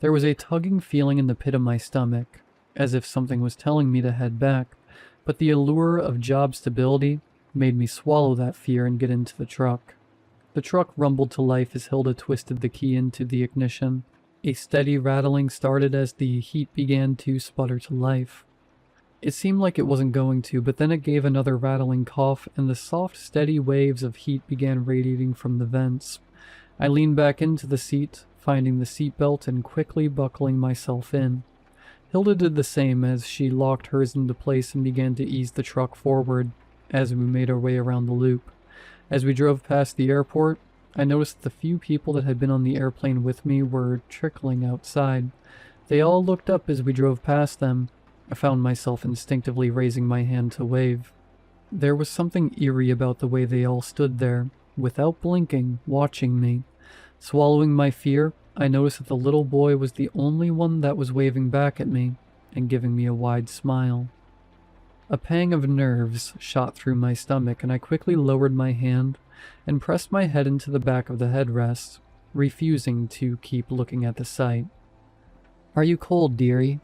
there was a tugging feeling in the pit of my stomach, as if something was telling me to head back, but the allure of job stability made me swallow that fear and get into the truck. The truck rumbled to life as Hilda twisted the key into the ignition. A steady rattling started as the heat began to sputter to life. It seemed like it wasn't going to, but then it gave another rattling cough, and the soft, steady waves of heat began radiating from the vents. I leaned back into the seat, finding the seatbelt and quickly buckling myself in. Hilda did the same as she locked hers into place and began to ease the truck forward as we made our way around the loop. As we drove past the airport, I noticed the few people that had been on the airplane with me were trickling outside. They all looked up as we drove past them. I found myself instinctively raising my hand to wave. There was something eerie about the way they all stood there, without blinking, watching me. Swallowing my fear, I noticed that the little boy was the only one that was waving back at me and giving me a wide smile. A pang of nerves shot through my stomach, and I quickly lowered my hand and pressed my head into the back of the headrest, refusing to keep looking at the sight. "Are you cold, dearie?"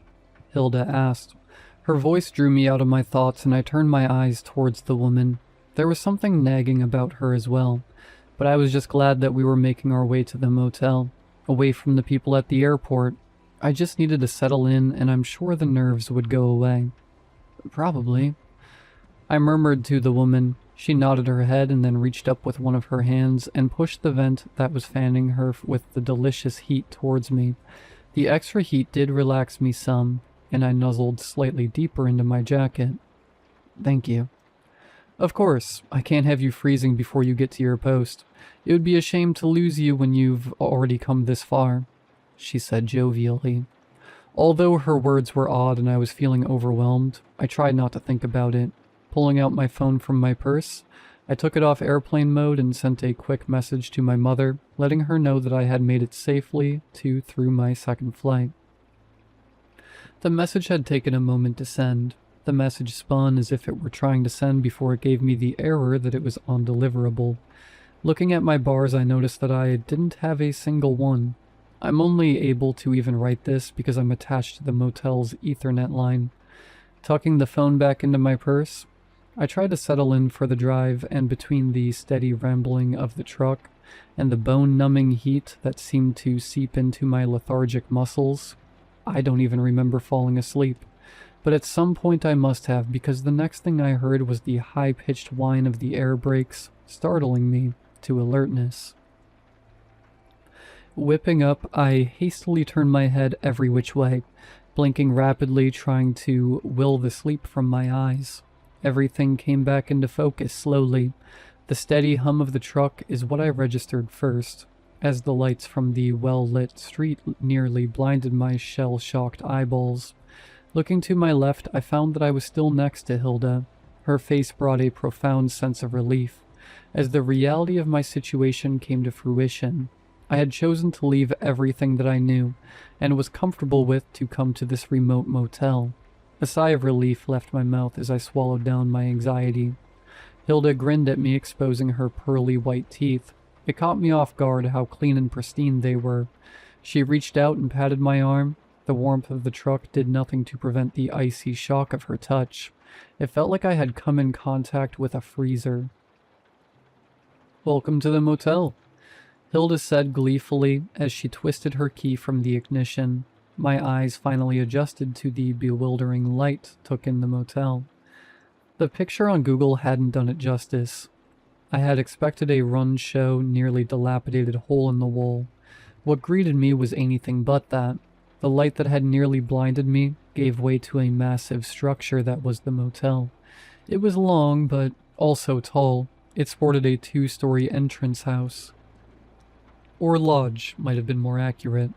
Hilda asked. Her voice drew me out of my thoughts, and I turned my eyes towards the woman. There was something nagging about her as well, but I was just glad that we were making our way to the motel, away from the people at the airport. I just needed to settle in, and I'm sure the nerves would go away. "Probably," I murmured to the woman. She nodded her head and then reached up with one of her hands and pushed the vent that was fanning her with the delicious heat towards me. The extra heat did relax me some, and I nuzzled slightly deeper into my jacket. "Thank you." "Of course, I can't have you freezing before you get to your post. It would be a shame to lose you when you've already come this far," she said jovially. Although her words were odd and I was feeling overwhelmed, I tried not to think about it. Pulling out my phone from my purse, I took it off airplane mode and sent a quick message to my mother, letting her know that I had made it safely through my second flight. The message had taken a moment to send. The message spun as if it were trying to send before it gave me the error that it was undeliverable. Looking at my bars, I noticed that I didn't have a single one. I'm only able to even write this because I'm attached to the motel's Ethernet line. Tucking the phone back into my purse, I tried to settle in for the drive, and between the steady rambling of the truck and the bone-numbing heat that seemed to seep into my lethargic muscles, I don't even remember falling asleep. But at some point I must have, because the next thing I heard was the high-pitched whine of the air brakes, startling me to alertness. Whipping up, I hastily turned my head every which way, blinking rapidly, trying to will the sleep from my eyes. Everything came back into focus slowly. The steady hum of the truck is what I registered first, as the lights from the well-lit street nearly blinded my shell-shocked eyeballs. Looking to my left, I found that I was still next to Hilda. Her face brought a profound sense of relief, as the reality of my situation came to fruition. I had chosen to leave everything that I knew, and was comfortable with, to come to this remote motel. A sigh of relief left my mouth as I swallowed down my anxiety. Hilda grinned at me, exposing her pearly white teeth. It caught me off guard how clean and pristine they were. She reached out and patted my arm. The warmth of the truck did nothing to prevent the icy shock of her touch. It felt like I had come in contact with a freezer. "Welcome to the motel," Hilda said gleefully as she twisted her key from the ignition. My eyes finally adjusted to the bewildering light took in the motel. The picture on Google hadn't done it justice. I had expected a run-show, nearly dilapidated hole in the wall. What greeted me was anything but that. The light that had nearly blinded me gave way to a massive structure that was the motel. It was long, but also tall. It sported a 2-story entrance house. Or lodge, might have been more accurate.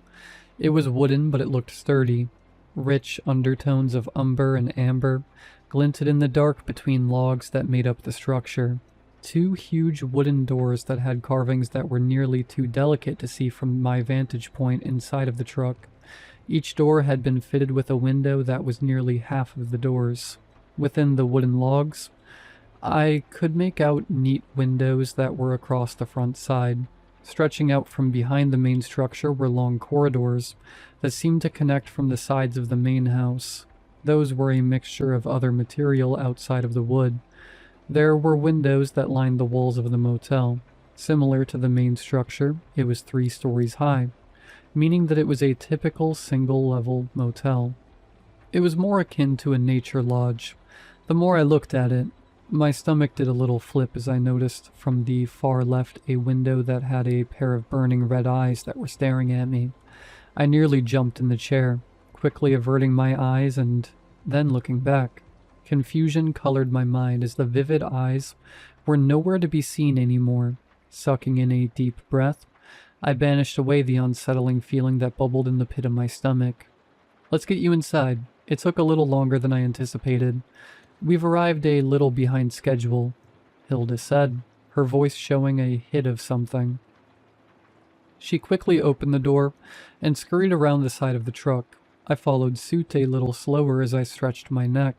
It was wooden, but it looked sturdy. Rich undertones of umber and amber glinted in the dark between logs that made up the structure. 2 huge wooden doors that had carvings that were nearly too delicate to see from my vantage point inside of the truck. Each door had been fitted with a window that was nearly half of the doors. Within the wooden logs, I could make out neat windows that were across the front side. Stretching out from behind the main structure were long corridors that seemed to connect from the sides of the main house. Those were a mixture of other material outside of the wood. There were windows that lined the walls of the motel. Similar to the main structure, it was 3 stories high, meaning that it was a typical single-level motel. It was more akin to a nature lodge. The more I looked at it, my stomach did a little flip as I noticed from the far left a window that had a pair of burning red eyes that were staring at me. I nearly jumped in the chair, quickly averting my eyes and then looking back. Confusion colored my mind as the vivid eyes were nowhere to be seen anymore. Sucking in a deep breath, I banished away the unsettling feeling that bubbled in the pit of my stomach. "Let's get you inside." It took a little longer than I anticipated. "We've arrived a little behind schedule," Hilda said, her voice showing a hint of something. She quickly opened the door and scurried around the side of the truck. I followed suit a little slower as I stretched my neck,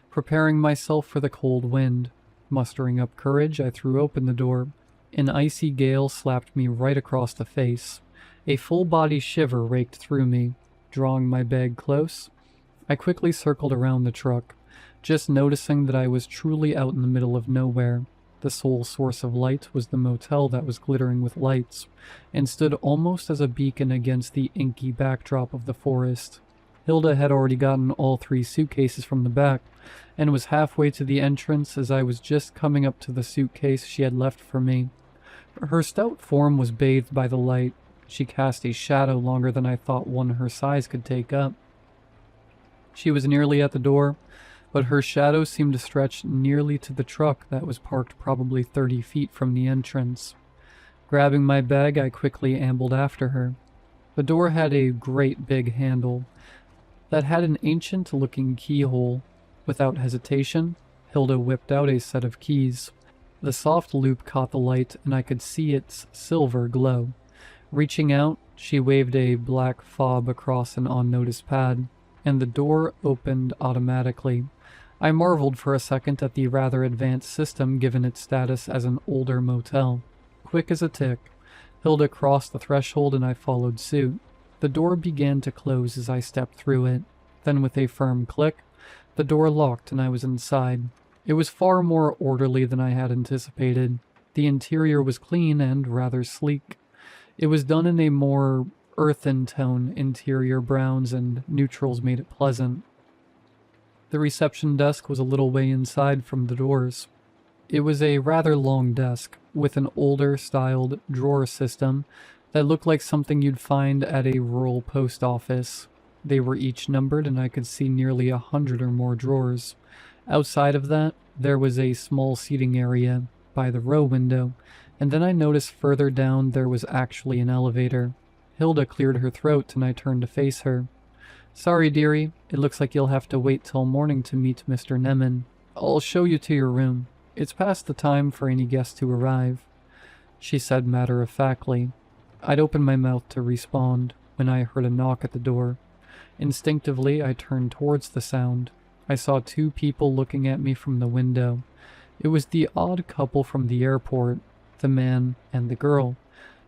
preparing myself for the cold wind. Mustering up courage, I threw open the door. An icy gale slapped me right across the face. A full-body shiver raked through me. Drawing my bag close, I quickly circled around the truck, just noticing that I was truly out in the middle of nowhere. The sole source of light was the motel that was glittering with lights, and stood almost as a beacon against the inky backdrop of the forest. Hilda had already gotten all 3 suitcases from the back, and was halfway to the entrance as I was just coming up to the suitcase she had left for me. Her stout form was bathed by the light. She cast a shadow longer than I thought one her size could take up. She was nearly at the door, but her shadow seemed to stretch nearly to the truck that was parked probably 30 feet from the entrance. Grabbing my bag, I quickly ambled after her. The door had a great big handle that had an ancient-looking keyhole. Without hesitation, Hilda whipped out a set of keys. The soft loop caught the light, and I could see its silver glow. Reaching out, she waved a black fob across an unnoticed pad, and the door opened automatically. I marveled for a second at the rather advanced system given its status as an older motel. Quick as a tick, Hilda crossed the threshold and I followed suit. The door began to close as I stepped through it. Then with a firm click, the door locked and I was inside. It was far more orderly than I had anticipated. The interior was clean and rather sleek. It was done in a more earthen tone. Interior browns and neutrals made it pleasant. The reception desk was a little way inside from the doors. It was a rather long desk, with an older styled drawer system that looked like something you'd find at a rural post office. They were each numbered and I could see nearly 100 or more drawers. Outside of that, there was a small seating area by the row window, and then I noticed further down there was actually an elevator. Hilda cleared her throat and I turned to face her. "Sorry, dearie, it looks like you'll have to wait till morning to meet Mr. Nemen. I'll show you to your room. It's past the time for any guests to arrive," she said matter-of-factly. I'd opened my mouth to respond when I heard a knock at the door. Instinctively, I turned towards the sound. I saw 2 people looking at me from the window. It was the odd couple from the airport, the man and the girl.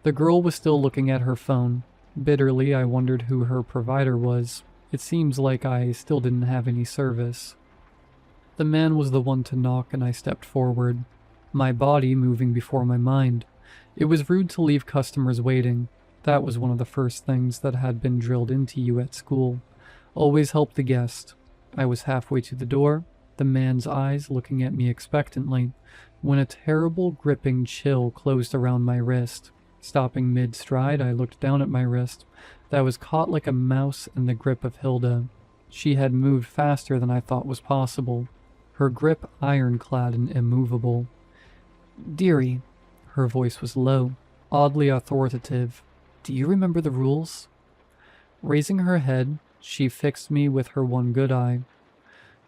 The girl was still looking at her phone. Bitterly, I wondered who her provider was. It seems like I still didn't have any service. The man was the one to knock and I stepped forward, my body moving before my mind. It was rude to leave customers waiting. That was one of the first things that had been drilled into you at school. Always help the guest. I was halfway to the door, the man's eyes looking at me expectantly, when a terrible gripping chill closed around my wrist. Stopping mid-stride, I looked down at my wrist. That was caught like a mouse in the grip of Hilda. She had moved faster than I thought was possible, her grip ironclad and immovable. "Dearie," her voice was low, oddly authoritative. "Do you remember the rules?" Raising her head, she fixed me with her one good eye.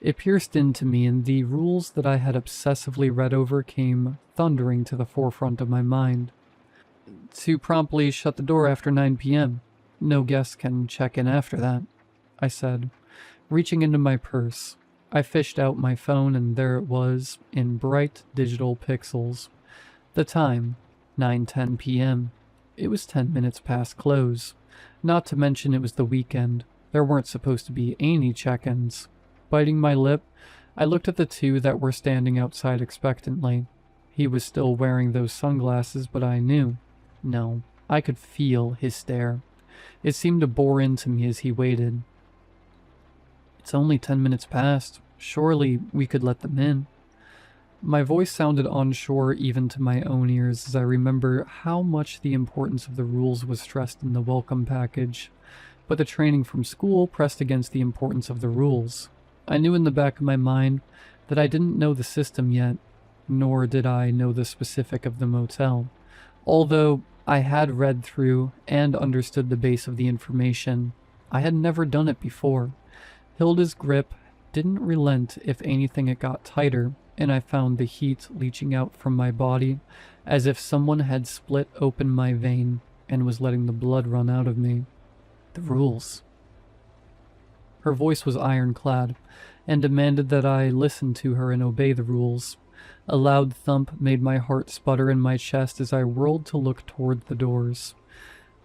It pierced into me, and the rules that I had obsessively read over came thundering to the forefront of my mind. "To promptly shut the door after 9 p.m. No guest can check in after that," I said, reaching into my purse. I fished out my phone, and there it was, in bright digital pixels. The time, 9:10 p.m. It was 10 minutes past close. Not to mention it was the weekend. There weren't supposed to be any check-ins. Biting my lip, I looked at the 2 that were standing outside expectantly. He was still wearing those sunglasses, but I knew. No, I could feel his stare. It seemed to bore into me as he waited. It's only 10 minutes past. Surely we could let them in. My voice sounded unsure even to my own ears as I remember how much the importance of the rules was stressed in the welcome package, but the training from school pressed against the importance of the rules. I knew in the back of my mind that I didn't know the system yet, nor did I know the specific of the motel, although I had read through and understood the base of the information. I had never done it before. Hilda's grip didn't relent. If anything, it got tighter, and I found the heat leaching out from my body as if someone had split open my vein and was letting the blood run out of me. The rules. Her voice was ironclad and demanded that I listen to her and obey the rules. A loud thump made my heart sputter in my chest as I whirled to look toward the doors.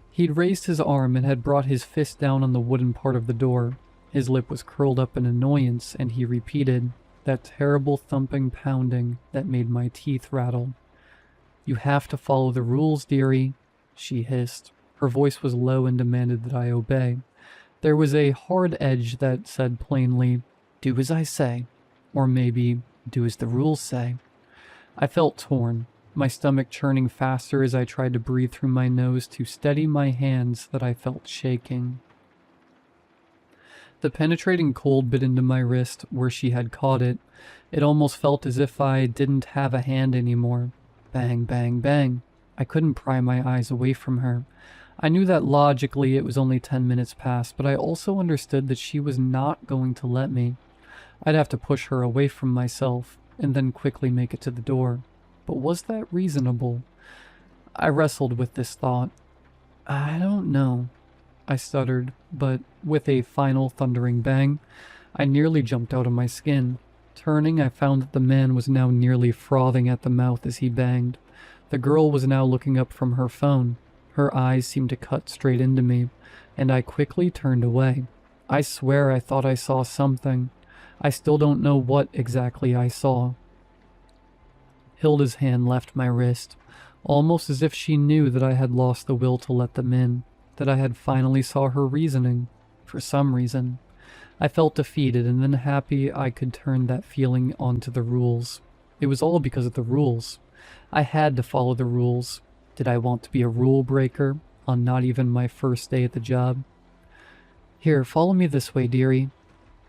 He'd raised his arm and had brought his fist down on the wooden part of the door. His lip was curled up in annoyance, and he repeated, that terrible thumping pounding that made my teeth rattle. "You have to follow the rules, dearie," she hissed. Her voice was low and demanded that I obey. There was a hard edge that said plainly, "Do as I say," or maybe, "Do as the rules say." I felt torn, my stomach churning faster as I tried to breathe through my nose to steady my hands that I felt shaking. The penetrating cold bit into my wrist where she had caught it. It almost felt as if I didn't have a hand anymore. Bang, bang, bang. I couldn't pry my eyes away from her. I knew that logically it was only 10 minutes past, but I also understood that she was not going to let me. I'd have to push her away from myself, and then quickly make it to the door. But was that reasonable? I wrestled with this thought. I don't know, I stuttered, but with a final thundering bang, I nearly jumped out of my skin. Turning, I found that the man was now nearly frothing at the mouth as he banged. The girl was now looking up from her phone. Her eyes seemed to cut straight into me, and I quickly turned away. I swear I thought I saw something. I still don't know what exactly I saw. Hilda's hand left my wrist, almost as if she knew that I had lost the will to let them in, that I had finally saw her reasoning. For some reason, I felt defeated and then happy I could turn that feeling onto the rules. It was all because of the rules. I had to follow the rules. Did I want to be a rule breaker on not even my first day at the job? Here, follow me this way, dearie.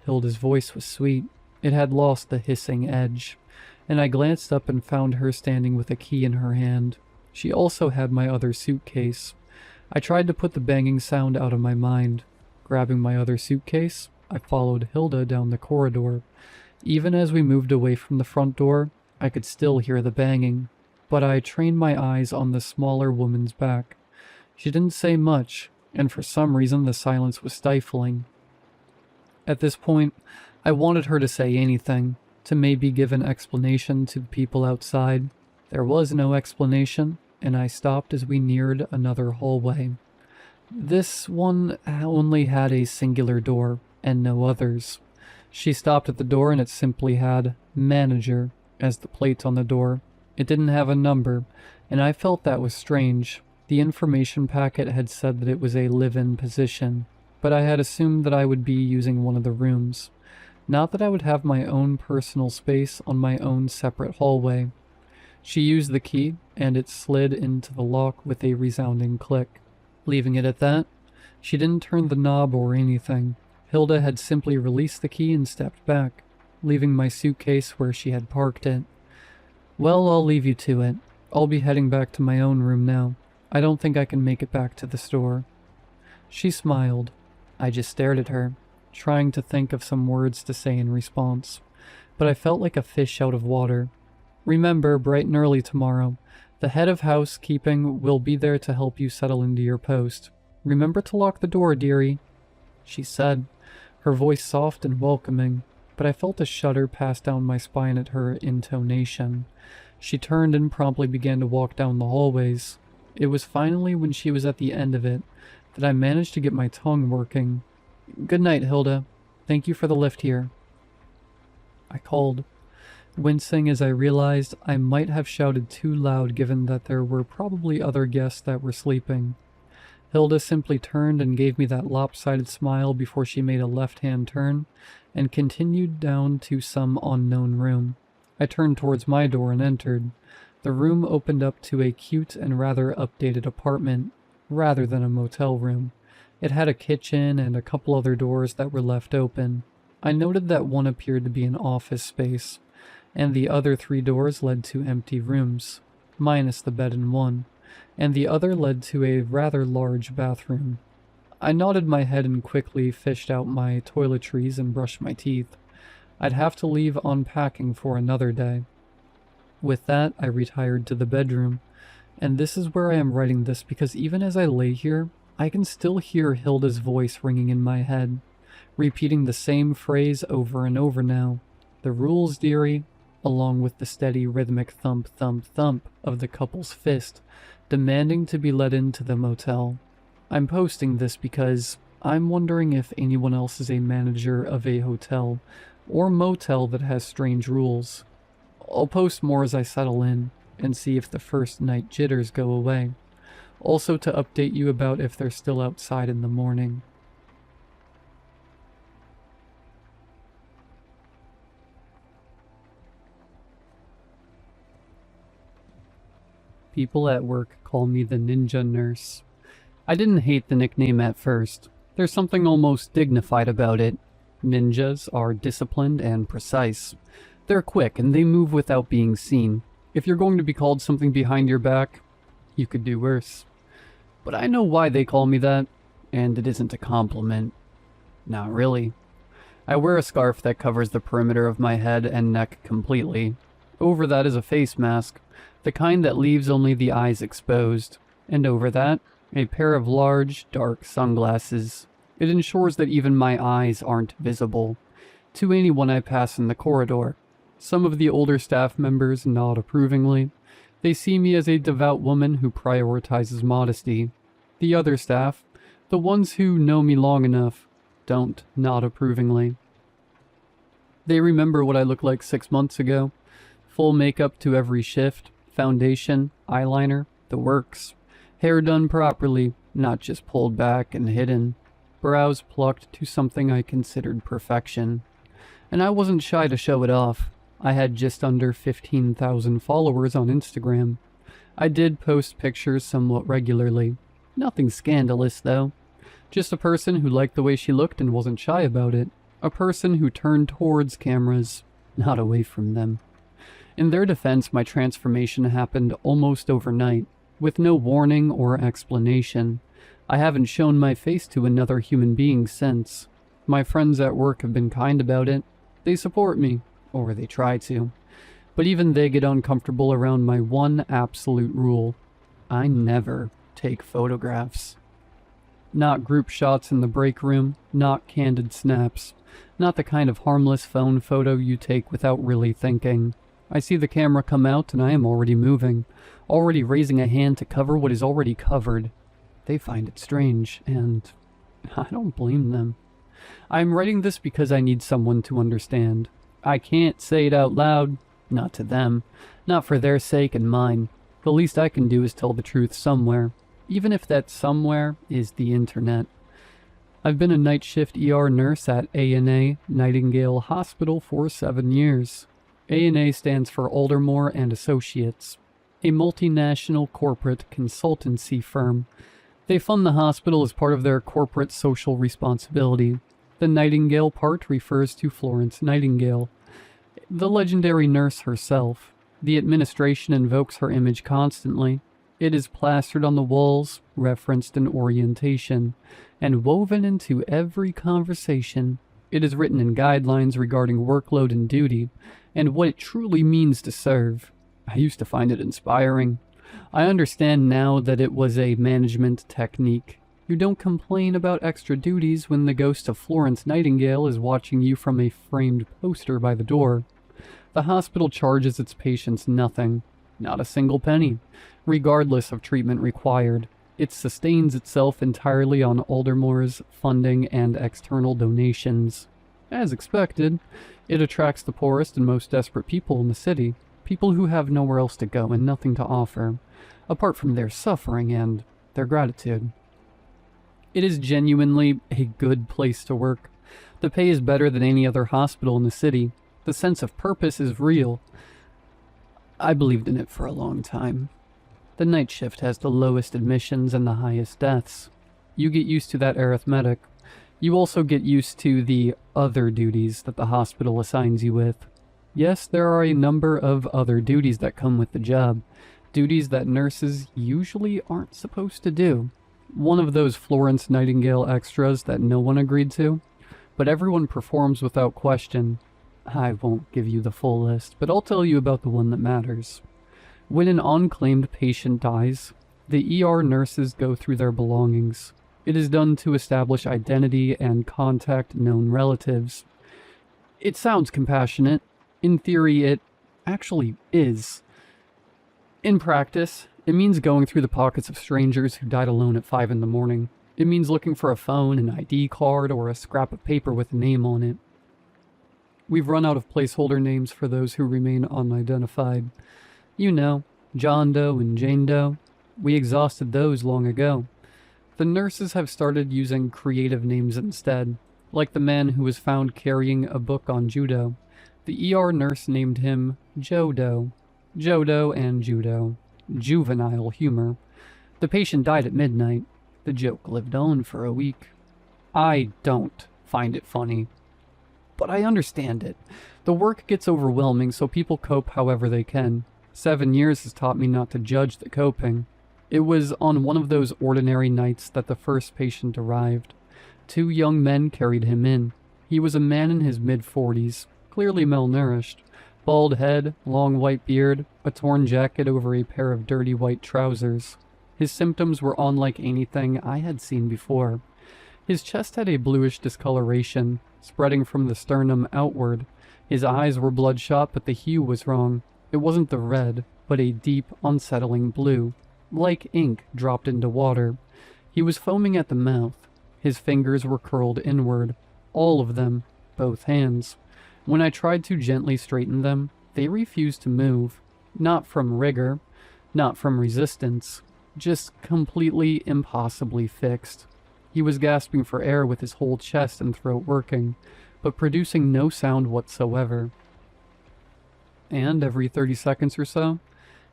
Hilda's voice was sweet. It had lost the hissing edge, and I glanced up and found her standing with a key in her hand. She also had my other suitcase. I tried to put the banging sound out of my mind. Grabbing my other suitcase, I followed Hilda down the corridor. Even as we moved away from the front door, I could still hear the banging, but I trained my eyes on the smaller woman's back. She didn't say much, and for some reason the silence was stifling. At this point, I wanted her to say anything, to maybe give an explanation to the people outside. There was no explanation, and I stopped as we neared another hallway. This one only had a singular door, and no others. She stopped at the door and it simply had "Manager" as the plate on the door. It didn't have a number, and I felt that was strange. The information packet had said that it was a live-in position, but I had assumed that I would be using one of the rooms. Not that I would have my own personal space on my own separate hallway. She used the key, and it slid into the lock with a resounding click. Leaving it at that, she didn't turn the knob or anything. Hilda had simply released the key and stepped back, leaving my suitcase where she had parked it. Well, I'll leave you to it. I'll be heading back to my own room now. I don't think I can make it back to the store. She smiled. I just stared at her, trying to think of some words to say in response, but I felt like a fish out of water. Remember, bright and early tomorrow, the head of housekeeping will be there to help you settle into your post. Remember to lock the door, dearie, she said, her voice soft and welcoming, but I felt a shudder pass down my spine at her intonation. She turned and promptly began to walk down the hallways. It was finally when she was at the end of it that I managed to get my tongue working. "Good night, Hilda. Thank you for the lift here," I called, wincing as I realized I might have shouted too loud given that there were probably other guests that were sleeping. Hilda simply turned and gave me that lopsided smile before she made a left-hand turn and continued down to some unknown room. I turned towards my door and entered. The room opened up to a cute and rather updated apartment, rather than a motel room. It had a kitchen and a couple other doors that were left open. I noted that one appeared to be an office space, and the other 3 doors led to empty rooms, minus the bed in one, and the other led to a rather large bathroom. I nodded my head and quickly fished out my toiletries and brushed my teeth. I'd have to leave unpacking for another day. With that, I retired to the bedroom, and this is where I am writing this because even as I lay here, I can still hear Hilda's voice ringing in my head, repeating the same phrase over and over now. The rules, dearie, along with the steady rhythmic thump thump thump of the couple's fist, demanding to be let into the motel. I'm posting this because I'm wondering if anyone else is a manager of a hotel or motel that has strange rules. I'll post more as I settle in and see if the first night jitters go away. Also to update you about if they're still outside in the morning. People at work call me the ninja nurse. I didn't hate the nickname at first. There's something almost dignified about it. Ninjas are disciplined and precise. They're quick and they move without being seen. If you're going to be called something behind your back, you could do worse. But I know why they call me that, and it isn't a compliment. Not really. I wear a scarf that covers the perimeter of my head and neck completely. Over that is a face mask, the kind that leaves only the eyes exposed, and over that, a pair of large, dark sunglasses. It ensures that even my eyes aren't visible to anyone I pass in the corridor. Some of the older staff members nod approvingly. They see me as a devout woman who prioritizes modesty. The other staff, the ones who know me long enough, don't nod approvingly. They remember what I looked like 6 months ago. Full makeup to every shift, foundation, eyeliner, the works. Hair done properly, not just pulled back and hidden. Brows plucked to something I considered perfection. And I wasn't shy to show it off. I had just under 15,000 followers on Instagram. I did post pictures somewhat regularly. Nothing scandalous, though. Just a person who liked the way she looked and wasn't shy about it. A person who turned towards cameras, not away from them. In their defense, my transformation happened almost overnight, with no warning or explanation. I haven't shown my face to another human being since. My friends at work have been kind about it. They support me, or they try to. But even they get uncomfortable around my one absolute rule. I never take photographs. Not group shots in the break room, not candid snaps. Not the kind of harmless phone photo you take without really thinking. I see the camera come out and I am already moving, already raising a hand to cover what is already covered. They find it strange, and I don't blame them. I'm writing this because I need someone to understand. I can't say it out loud, not to them, not for their sake and mine. The least I can do is tell the truth somewhere, even if that somewhere is the internet. I've been a night shift ER nurse at A&A Nightingale Hospital for 7 years. A&A stands for Aldermore and Associates, a multinational corporate consultancy firm. They fund the hospital as part of their corporate social responsibility. The Nightingale part refers to Florence Nightingale, the legendary nurse herself. The administration invokes her image constantly. It is plastered on the walls, referenced in orientation, and woven into every conversation. It is written in guidelines regarding workload and duty, and what it truly means to serve. I used to find it inspiring. I understand now that it was a management technique. You don't complain about extra duties when the ghost of Florence Nightingale is watching you from a framed poster by the door. The hospital charges its patients nothing, not a single penny, regardless of treatment required. It sustains itself entirely on Aldermore's funding and external donations. As expected, it attracts the poorest and most desperate people in the city, people who have nowhere else to go and nothing to offer, apart from their suffering and their gratitude. It is genuinely a good place to work. The pay is better than any other hospital in the city. The sense of purpose is real. I believed in it for a long time. The night shift has the lowest admissions and the highest deaths. You get used to that arithmetic. You also get used to the other duties that the hospital assigns you with. Yes, there are a number of other duties that come with the job. Duties that nurses usually aren't supposed to do. One of those Florence Nightingale extras that no one agreed to, but everyone performs without question. I won't give you the full list, but I'll tell you about the one that matters. When an unclaimed patient dies, the ER nurses go through their belongings. It is done to establish identity and contact known relatives. It sounds compassionate. In theory, it actually is. In practice, it means going through the pockets of strangers who died alone at 5 in the morning. It means looking for a phone, an ID card, or a scrap of paper with a name on it. We've run out of placeholder names for those who remain unidentified. You know, John Doe and Jane Doe. We exhausted those long ago. The nurses have started using creative names instead, like the man who was found carrying a book on judo. The ER nurse named him Joe Doe. Jodo and judo. Juvenile humor. The patient died at midnight. The joke lived on for a week. I don't find it funny, but I understand it. The work gets overwhelming, so people cope however they can. 7 years has taught me not to judge the coping. It was on one of those ordinary nights that the first patient arrived. 2 young men carried him in. He was a man in his mid-40s, clearly malnourished. Bald head, long white beard, a torn jacket over a pair of dirty white trousers. His symptoms were unlike anything I had seen before. His chest had a bluish discoloration, spreading from the sternum outward. His eyes were bloodshot, but the hue was wrong. It wasn't the red, but a deep, unsettling blue, like ink dropped into water. He was foaming at the mouth. His fingers were curled inward, all of them, both hands. When I tried to gently straighten them, they refused to move. Not from rigor, not from resistance, just completely impossibly fixed. He was gasping for air with his whole chest and throat working, but producing no sound whatsoever. And every 30 seconds or so,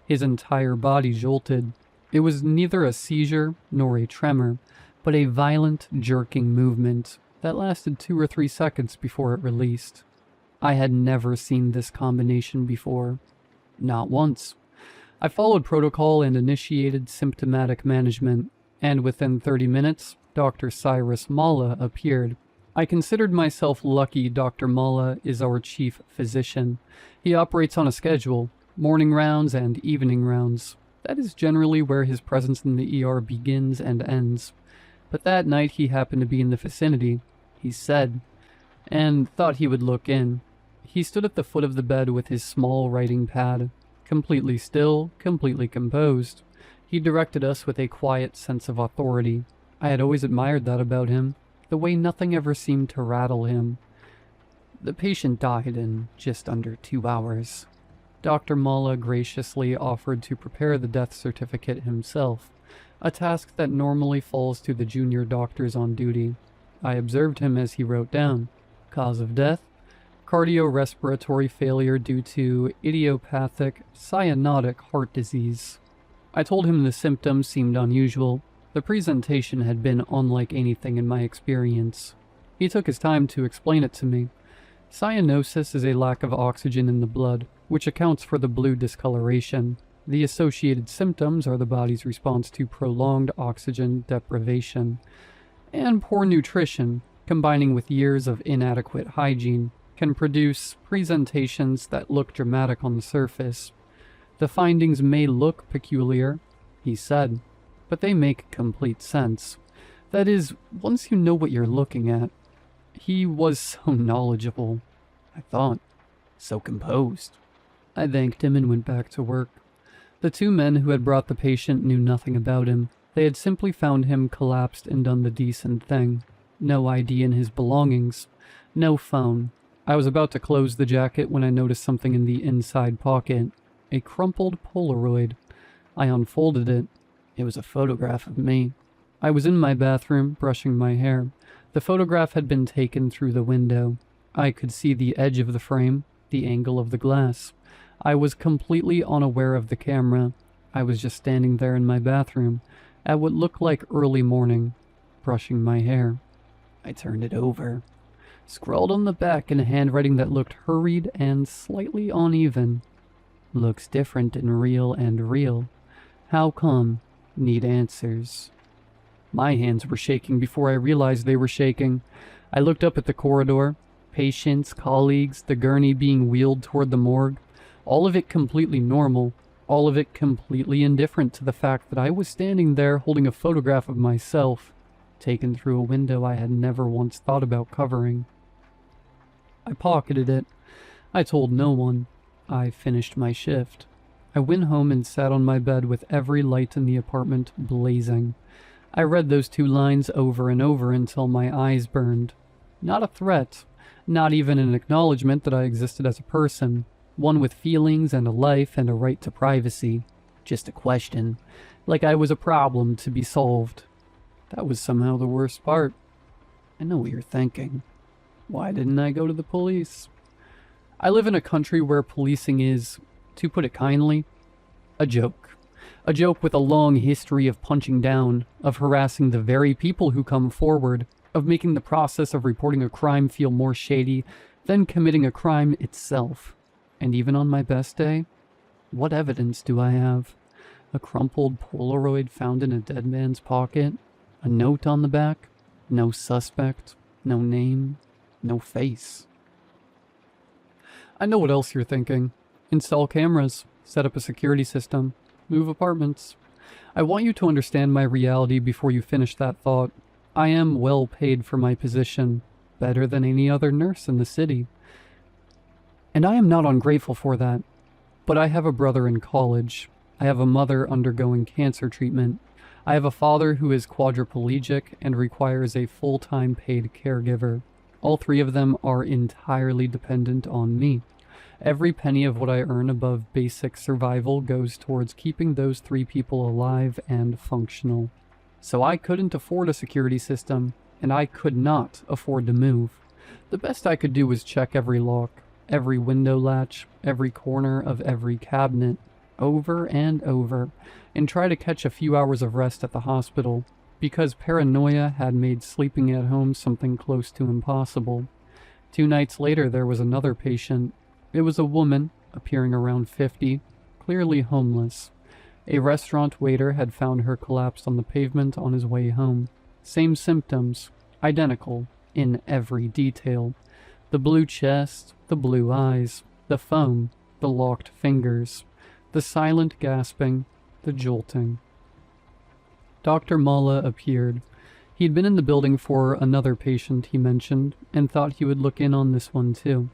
his entire body jolted. It was neither a seizure nor a tremor, but a violent, jerking movement that lasted 2 or 3 seconds before it released. I had never seen this combination before. Not once. I followed protocol and initiated symptomatic management, and within 30 minutes, Dr. Cyrus Malla appeared. I considered myself lucky Dr. Malla is our chief physician. He operates on a schedule, morning rounds and evening rounds. That is generally where his presence in the ER begins and ends. But that night he happened to be in the vicinity, he said, and thought he would look in. He stood at the foot of the bed with his small writing pad, completely still, completely composed. He directed us with a quiet sense of authority. I had always admired that about him, the way nothing ever seemed to rattle him. The patient died in just under 2 hours. Dr. Malla graciously offered to prepare the death certificate himself, a task that normally falls to the junior doctors on duty. I observed him as he wrote down, cause of death, cardiorespiratory failure due to idiopathic cyanotic heart disease. I told him the symptoms seemed unusual. The presentation had been unlike anything in my experience. He took his time to explain it to me. Cyanosis is a lack of oxygen in the blood, which accounts for the blue discoloration. The associated symptoms are the body's response to prolonged oxygen deprivation. And poor nutrition, combining with years of inadequate hygiene, can produce presentations that look dramatic on the surface. The findings may look peculiar, he said, but they make complete sense. That is, once you know what you're looking at. He was so knowledgeable, I thought, so composed. I thanked him and went back to work. The 2 men who had brought the patient knew nothing about him. They had simply found him collapsed and done the decent thing. No ID in his belongings. No phone. I was about to close the jacket when I noticed something in the inside pocket. A crumpled Polaroid. I unfolded it. It was a photograph of me. I was in my bathroom, brushing my hair. The photograph had been taken through the window. I could see the edge of the frame, the angle of the glass. I was completely unaware of the camera. I was just standing there in my bathroom, at what looked like early morning, brushing my hair. I turned it over. Scrawled on the back in a handwriting that looked hurried and slightly uneven. Looks different in real and real. How come? Need answers. My hands were shaking before I realized they were shaking. I looked up at the corridor. Patients, colleagues, the gurney being wheeled toward the morgue. All of it completely normal. All of it completely indifferent to the fact that I was standing there holding a photograph of myself, taken through a window I had never once thought about covering. I pocketed it. I told no one. I finished my shift. I went home and sat on my bed with every light in the apartment blazing. I read those 2 lines over and over until my eyes burned. Not a threat, not even an acknowledgement that I existed as a person, one with feelings and a life and a right to privacy. Just a question, like I was a problem to be solved. That was somehow the worst part. I know what you're thinking. Why didn't I go to the police? I live in a country where policing is, to put it kindly, a joke. A joke with a long history of punching down, of harassing the very people who come forward, of making the process of reporting a crime feel more shady than committing a crime itself. And even on my best day, what evidence do I have? A crumpled Polaroid found in a dead man's pocket? A note on the back? No suspect, no name, no face. I know what else you're thinking. Install cameras, set up a security system, move apartments. I want you to understand my reality before you finish that thought. I am well paid for my position, better than any other nurse in the city. And I am not ungrateful for that. But I have a brother in college. I have a mother undergoing cancer treatment. I have a father who is quadriplegic and requires a full-time paid caregiver. All 3 of them are entirely dependent on me. Every penny of what I earn above basic survival goes towards keeping those 3 people alive and functional. So I couldn't afford a security system, and I could not afford to move. The best I could do was check every lock, every window latch, every corner of every cabinet, over and over, and try to catch a few hours of rest at the hospital, because paranoia had made sleeping at home something close to impossible. 2 nights later there was another patient. It was a woman, appearing around 50, clearly homeless. A restaurant waiter had found her collapsed on the pavement on his way home. Same symptoms, identical, in every detail. The blue chest, the blue eyes, the foam, the locked fingers, the silent gasping, the jolting. Dr. Mala appeared. He'd been in the building for another patient he mentioned, and thought he would look in on this one too.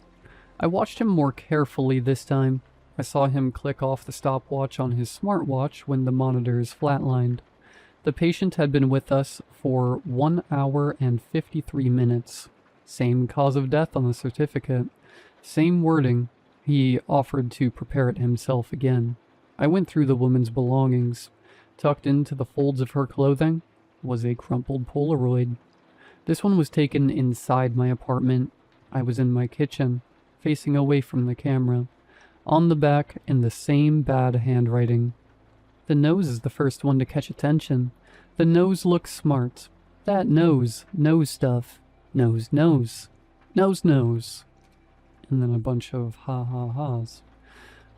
I watched him more carefully this time. I saw him click off the stopwatch on his smartwatch when the monitors flatlined. The patient had been with us for 1 hour and 53 minutes. Same cause of death on the certificate. Same wording. He offered to prepare it himself again. I went through the woman's belongings. Tucked into the folds of her clothing was a crumpled Polaroid. This one was taken inside my apartment. I was in my kitchen, facing away from the camera. On the back, in the same bad handwriting. The nose is the first one to catch attention. The nose looks smart. That nose knows stuff. Knows. Knows. And then a bunch of ha-ha-has.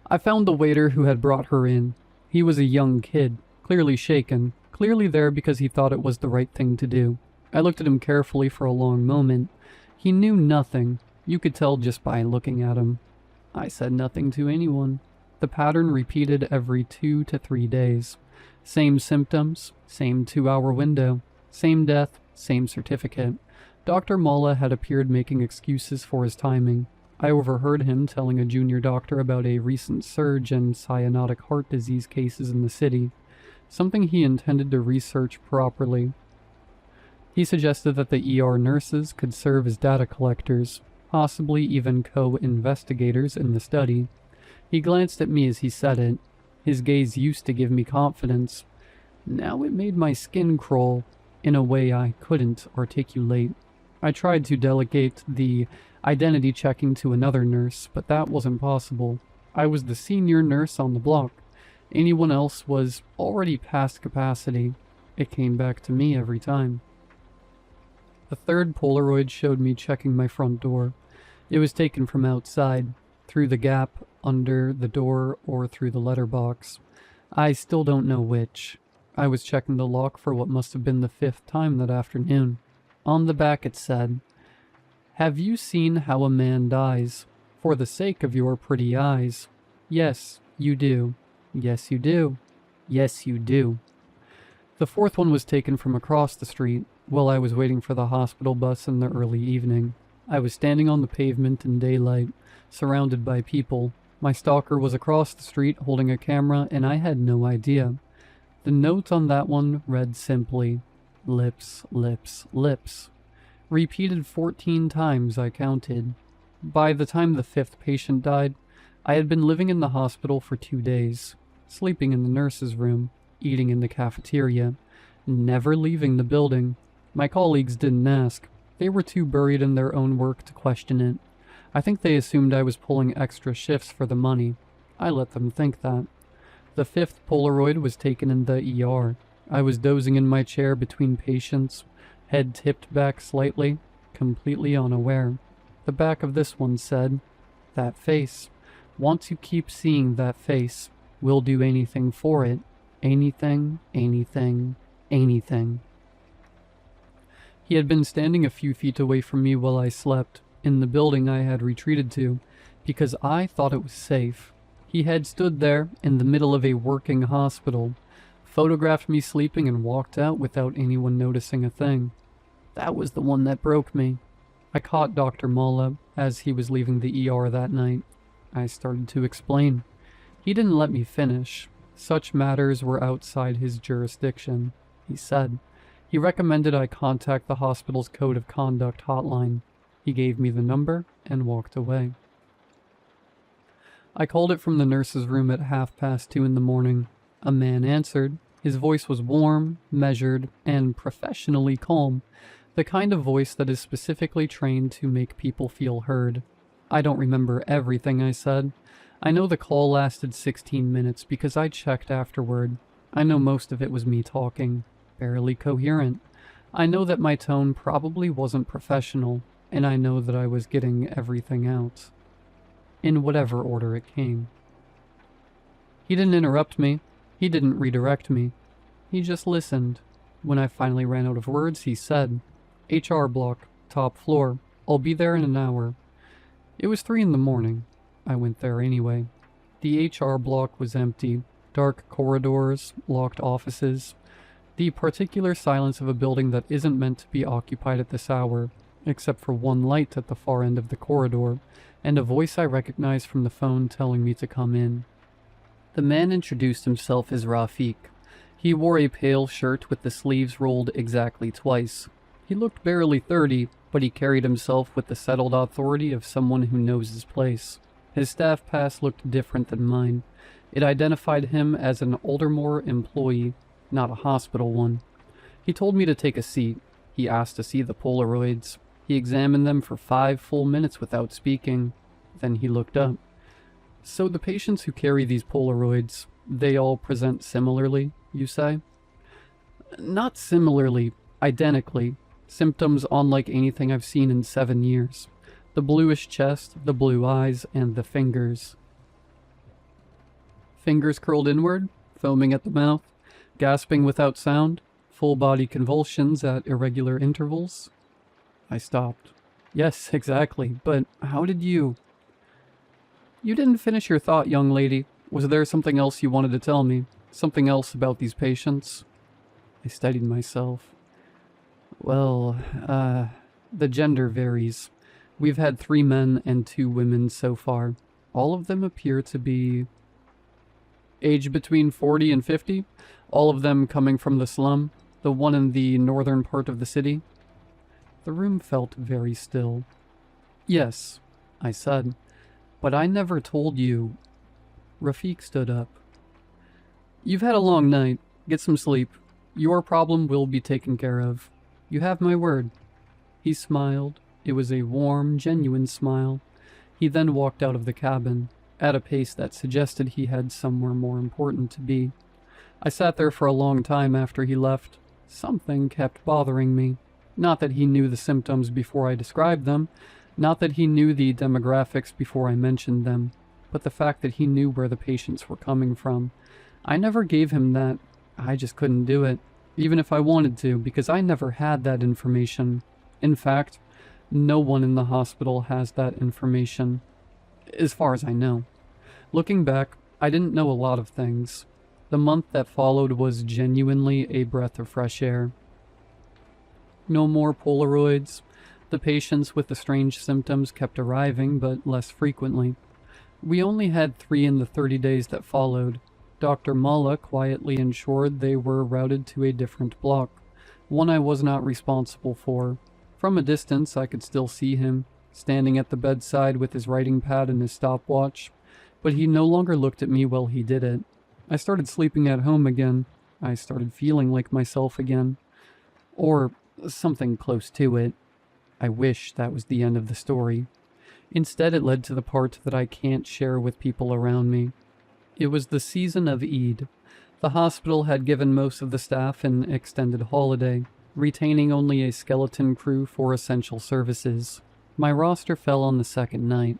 I found the waiter who had brought her in. He was a young kid, clearly shaken, clearly there because he thought it was the right thing to do. I looked at him carefully for a long moment. He knew nothing. You could tell just by looking at him. I said nothing to anyone. The pattern repeated every 2 to 3 days. Same symptoms, same 2-hour window, same death, same certificate. Dr. Mala had appeared making excuses for his timing. I overheard him telling a junior doctor about a recent surge in cyanotic heart disease cases in the city, something he intended to research properly. He suggested that the ER nurses could serve as data collectors, possibly even co-investigators in the study. He glanced at me as he said it. His gaze used to give me confidence. Now it made my skin crawl. in a way I couldn't articulate. I tried to delegate the identity checking to another nurse, but that wasn't possible. I was the senior nurse on the block. Anyone else was already past capacity. It came back to me every time. The third Polaroid showed me checking my front door. It was taken from outside, through the gap, under the door, or through the letterbox. I still don't know which. I was checking the lock for what must have been the 5th time that afternoon. On the back it said, "Have you seen how a man dies? For the sake of your pretty eyes. Yes, you do. Yes, you do. Yes, you do." The 4th one was taken from across the street, while I was waiting for the hospital bus in the early evening. I was standing on the pavement in daylight, surrounded by people. My stalker was across the street holding a camera, and I had no idea. The note on that one read simply, "Lips, lips, lips." Repeated 14 times, I counted. By the time the 5th patient died, I had been living in the hospital for 2 days, sleeping in the nurse's room, eating in the cafeteria, never leaving the building. My colleagues didn't ask. They were too buried in their own work to question it. I think they assumed I was pulling extra shifts for the money. I let them think that. The 5th Polaroid was taken in the ER. I was dozing in my chair between patients, head tipped back slightly, completely unaware. The back of this one said, "That face. Want to keep seeing that face. Will do anything for it. Anything, anything, anything." He had been standing a few feet away from me while I slept, in the building I had retreated to, because I thought it was safe. He had stood there, in the middle of a working hospital, photographed me sleeping and walked out without anyone noticing a thing. That was the one that broke me. I caught Dr. Mala as he was leaving the ER that night. I started to explain. He didn't let me finish. Such matters were outside his jurisdiction, he said. He recommended I contact the hospital's Code of Conduct hotline. He gave me the number and walked away. I called it from the nurse's room at 2:30 in the morning. A man answered. His voice was warm, measured, and professionally calm, the kind of voice that is specifically trained to make people feel heard. I don't remember everything I said. I know the call lasted 16 minutes because I checked afterward. I know most of it was me talking, barely coherent. I know that my tone probably wasn't professional, and I know that I was getting everything out, in whatever order it came. He didn't interrupt me. He didn't redirect me. He just listened. When I finally ran out of words, he said, "HR block, top floor. I'll be there in an hour." It was 3 in the morning. I went there anyway. The HR block was empty. Dark corridors, locked offices. The particular silence of a building that isn't meant to be occupied at this hour, except for one light at the far end of the corridor, and a voice I recognized from the phone telling me to come in. The man introduced himself as Rafiq. He wore a pale shirt with the sleeves rolled exactly twice. He looked barely 30, but he carried himself with the settled authority of someone who knows his place. His staff pass looked different than mine. It identified him as an Aldermore employee, not a hospital one. He told me to take a seat. He asked to see the Polaroids. He examined them for 5 full minutes without speaking. Then he looked up. "So the patients who carry these Polaroids, they all present similarly, you say?" "Not similarly, identically. Symptoms unlike anything I've seen in 7 years. The bluish chest, the blue eyes, and the fingers." Fingers curled inward, foaming at the mouth, gasping without sound, full body convulsions at irregular intervals. I stopped. "Yes, exactly, but how did you—" "You didn't finish your thought, young lady. Was there something else you wanted to tell me? Something else about these patients?" I steadied myself. "Well, the gender varies. We've had 3 men and 2 women so far. All of them appear to be age between 40 and 50, all of them coming from the slum, the one in the northern part of the city." The room felt very still. "Yes," I said, "but I never told you." Rafiq stood up. "You've had a long night. Get some sleep. Your problem will be taken care of. You have my word." He smiled. It was a warm, genuine smile. He then walked out of the cabin, at a pace that suggested he had somewhere more important to be. I sat there for a long time after he left. Something kept bothering me. Not that he knew the symptoms before I described them, not that he knew the demographics before I mentioned them, but the fact that he knew where the patients were coming from. I never gave him that. I just couldn't do it, even if I wanted to, because I never had that information. In fact, no one in the hospital has that information, as far as I know. Looking back, I didn't know a lot of things. The month that followed was genuinely a breath of fresh air. No more Polaroids. The patients with the strange symptoms kept arriving, but less frequently. We only had 3 in the 30 days that followed. Dr. Mulla quietly ensured they were routed to a different block, one I was not responsible for. From a distance, I could still see him, standing at the bedside with his writing pad and his stopwatch, but he no longer looked at me while he did it. I started sleeping at home again. I started feeling like myself again. Or something close to it. I wish that was the end of the story. Instead, it led to the part that I can't share with people around me. It was the season of Eid. The hospital had given most of the staff an extended holiday, retaining only a skeleton crew for essential services. My roster fell on the second night.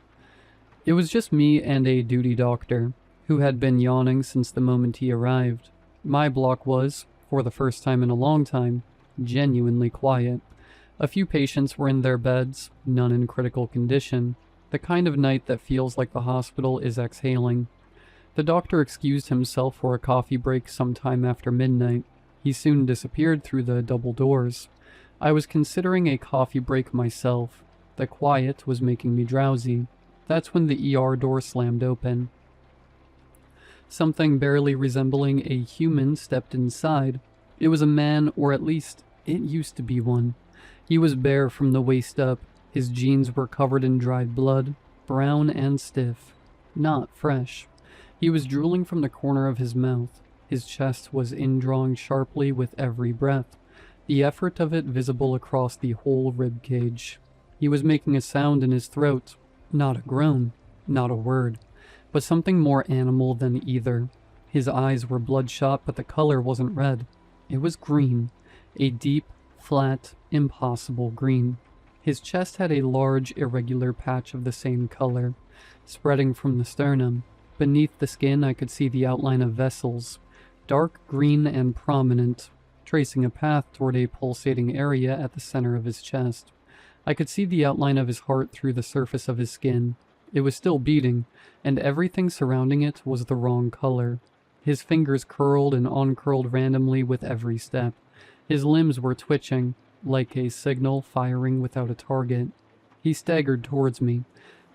It was just me and a duty doctor, who had been yawning since the moment he arrived. My block was, for the first time in a long time, genuinely quiet. A few patients were in their beds, none in critical condition, the kind of night that feels like the hospital is exhaling. The doctor excused himself for a coffee break sometime after midnight. He soon disappeared through the double doors. I was considering a coffee break myself. The quiet was making me drowsy. That's when the ER door slammed open. Something barely resembling a human stepped inside. It was a man, or at least it used to be one. He was bare from the waist up. His jeans were covered in dried blood, brown and stiff. Not fresh. He was drooling from the corner of his mouth. His chest was indrawing sharply with every breath, the effort of it visible across the whole rib cage. He was making a sound in his throat, not a groan, not a word, but something more animal than either. His eyes were bloodshot, but the color wasn't red. It was green, a deep, flat, impossible green. His chest had a large, irregular patch of the same color, spreading from the sternum. Beneath the skin I could see the outline of vessels, dark green and prominent, tracing a path toward a pulsating area at the center of his chest. I could see the outline of his heart through the surface of his skin. It was still beating, and everything surrounding it was the wrong color. His fingers curled and uncurled randomly with every step. His limbs were twitching, like a signal firing without a target. He staggered towards me.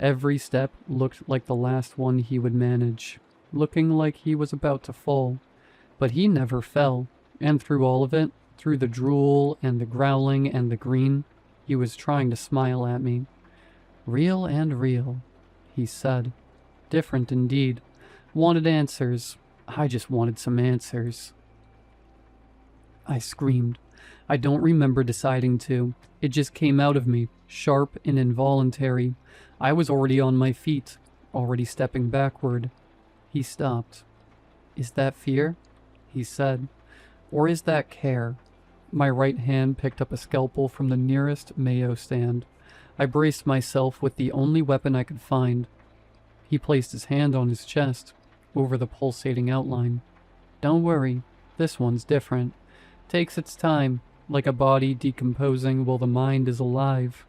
Every step looked like the last one he would manage, looking like he was about to fall. But he never fell, and through all of it, through the drool and the growling and the green, he was trying to smile at me. "Real and real," he said. Different indeed. Wanted answers. I just wanted some answers. I screamed. I don't remember deciding to. It just came out of me, sharp and involuntary. I was already on my feet, already stepping backward. He stopped. "Is that fear?" he said. "Or is that care?" My right hand picked up a scalpel from the nearest Mayo stand. I braced myself with the only weapon I could find. He placed his hand on his chest, over the pulsating outline. "Don't worry, this one's different. Takes its time, like a body decomposing while the mind is alive."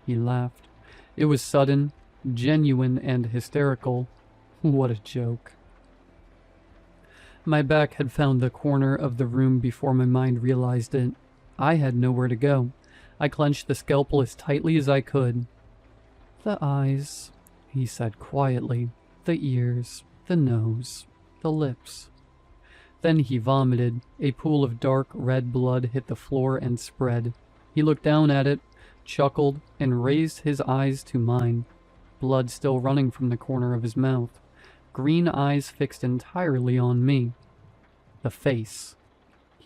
He laughed. It was sudden, genuine, and hysterical. What a joke. My back had found the corner of the room before my mind realized it. I had nowhere to go. I clenched the scalpel as tightly as I could. "The eyes," he said quietly. "The ears, the nose, the lips." Then he vomited. A pool of dark red blood hit the floor and spread. He looked down at it, chuckled, and raised his eyes to mine. Blood still running from the corner of his mouth. Green eyes fixed entirely on me. The face.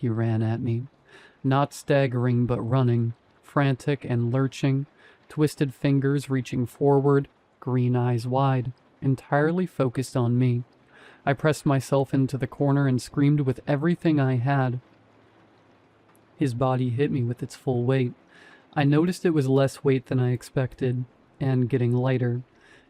He ran at me, not staggering but running, frantic and lurching, twisted fingers reaching forward, green eyes wide, entirely focused on me. I pressed myself into the corner and screamed with everything I had. His body hit me with its full weight. I noticed it was less weight than I expected, and getting lighter.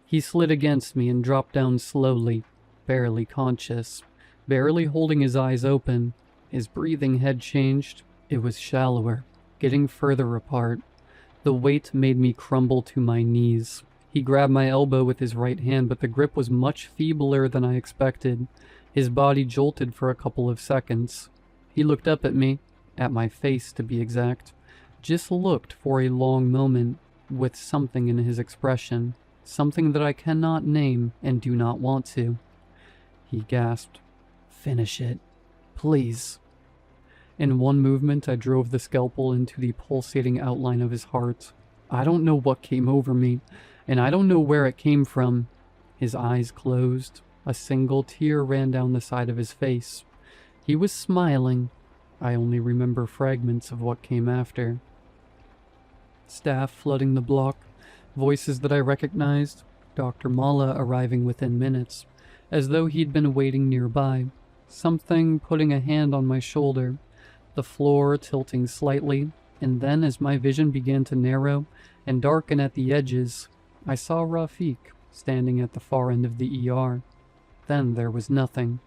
He slid against me and dropped down slowly, barely conscious, barely holding his eyes open. His breathing had changed. It was shallower, getting further apart. The weight made me crumble to my knees. He grabbed my elbow with his right hand, but the grip was much feebler than I expected. His body jolted for a couple of seconds. He looked up at me, at my face to be exact. Just looked for a long moment, with something in his expression, something that I cannot name and do not want to. He gasped, "Finish it, please." In one movement, I drove the scalpel into the pulsating outline of his heart. I don't know what came over me, and I don't know where it came from. His eyes closed. A single tear ran down the side of his face. He was smiling. I only remember fragments of what came after. Staff flooding the block, voices that I recognized, Dr. Mala arriving within minutes, as though he'd been waiting nearby, something putting a hand on my shoulder, the floor tilting slightly, and then as my vision began to narrow and darken at the edges, I saw Rafiq standing at the far end of the ER. Then there was nothing.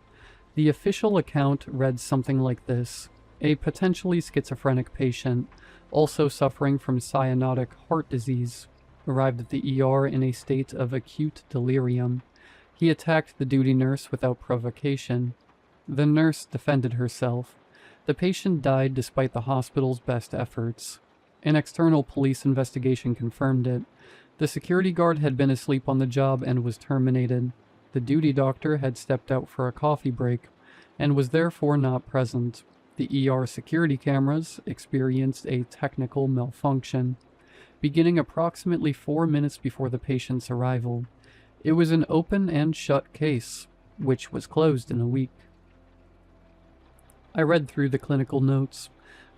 The official account read something like this: a potentially schizophrenic patient, also suffering from cyanotic heart disease, arrived at the ER in a state of acute delirium. He attacked the duty nurse without provocation. The nurse defended herself. The patient died despite the hospital's best efforts. An external police investigation confirmed it. The security guard had been asleep on the job and was terminated. The duty doctor had stepped out for a coffee break and was therefore not present. The ER security cameras experienced a technical malfunction, beginning approximately 4 minutes before the patient's arrival. It was an open and shut case, which was closed in a week. I read through the clinical notes.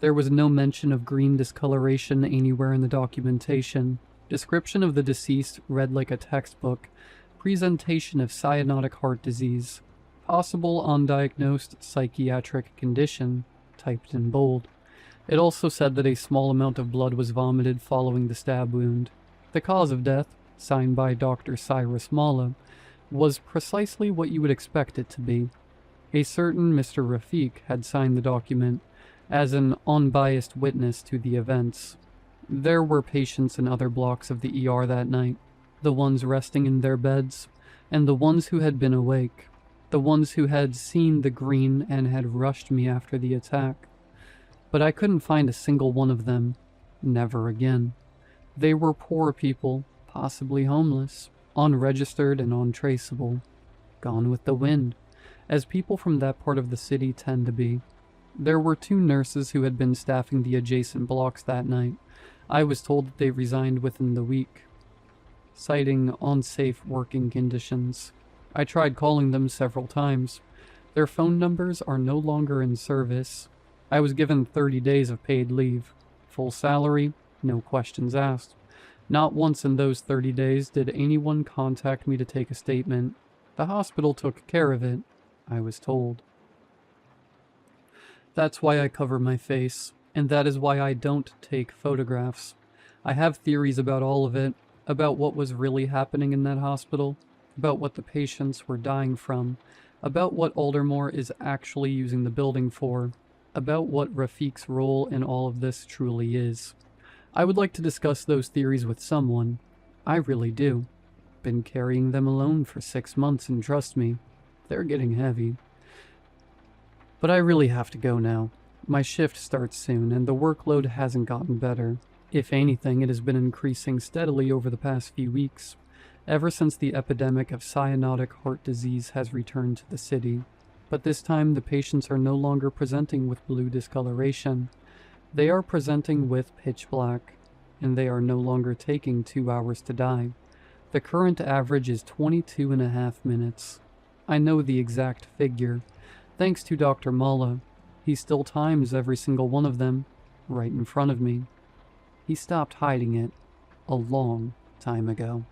There was no mention of green discoloration anywhere in the documentation. Description of the deceased read like a textbook. Presentation of cyanotic heart disease. Possible undiagnosed psychiatric condition, typed in bold. It also said that a small amount of blood was vomited following the stab wound. The cause of death, signed by Dr. Cyrus Mala, was precisely what you would expect it to be. A certain Mr. Rafiq had signed the document as an unbiased witness to the events. There were patients in other blocks of the ER that night, the ones resting in their beds, and the ones who had been awake, the ones who had seen the green and had rushed me after the attack. But I couldn't find a single one of them. Never again. They were poor people, possibly homeless, unregistered and untraceable, gone with the wind, as people from that part of the city tend to be. There were 2 nurses who had been staffing the adjacent blocks that night. I was told that they resigned within the week, citing unsafe working conditions. I tried calling them several times. Their phone numbers are no longer in service. I was given 30 days of paid leave. Full salary, no questions asked. Not once in those 30 days did anyone contact me to take a statement. The hospital took care of it, I was told. That's why I cover my face, and that is why I don't take photographs. I have theories about all of it, about what was really happening in that hospital, about what the patients were dying from, about what Aldermore is actually using the building for, about what Rafiq's role in all of this truly is. I would like to discuss those theories with someone. I really do. Been carrying them alone for 6 months, and trust me, they're getting heavy. But I really have to go now. My shift starts soon, and the workload hasn't gotten better. If anything, it has been increasing steadily over the past few weeks, ever since the epidemic of cyanotic heart disease has returned to the city. But this time, the patients are no longer presenting with blue discoloration. They are presenting with pitch black, and they are no longer taking 2 hours to die. The current average is 22.5 minutes. I know the exact figure. Thanks to Dr. Mala, He still times every single one of them, right in front of me. He stopped hiding it a long time ago.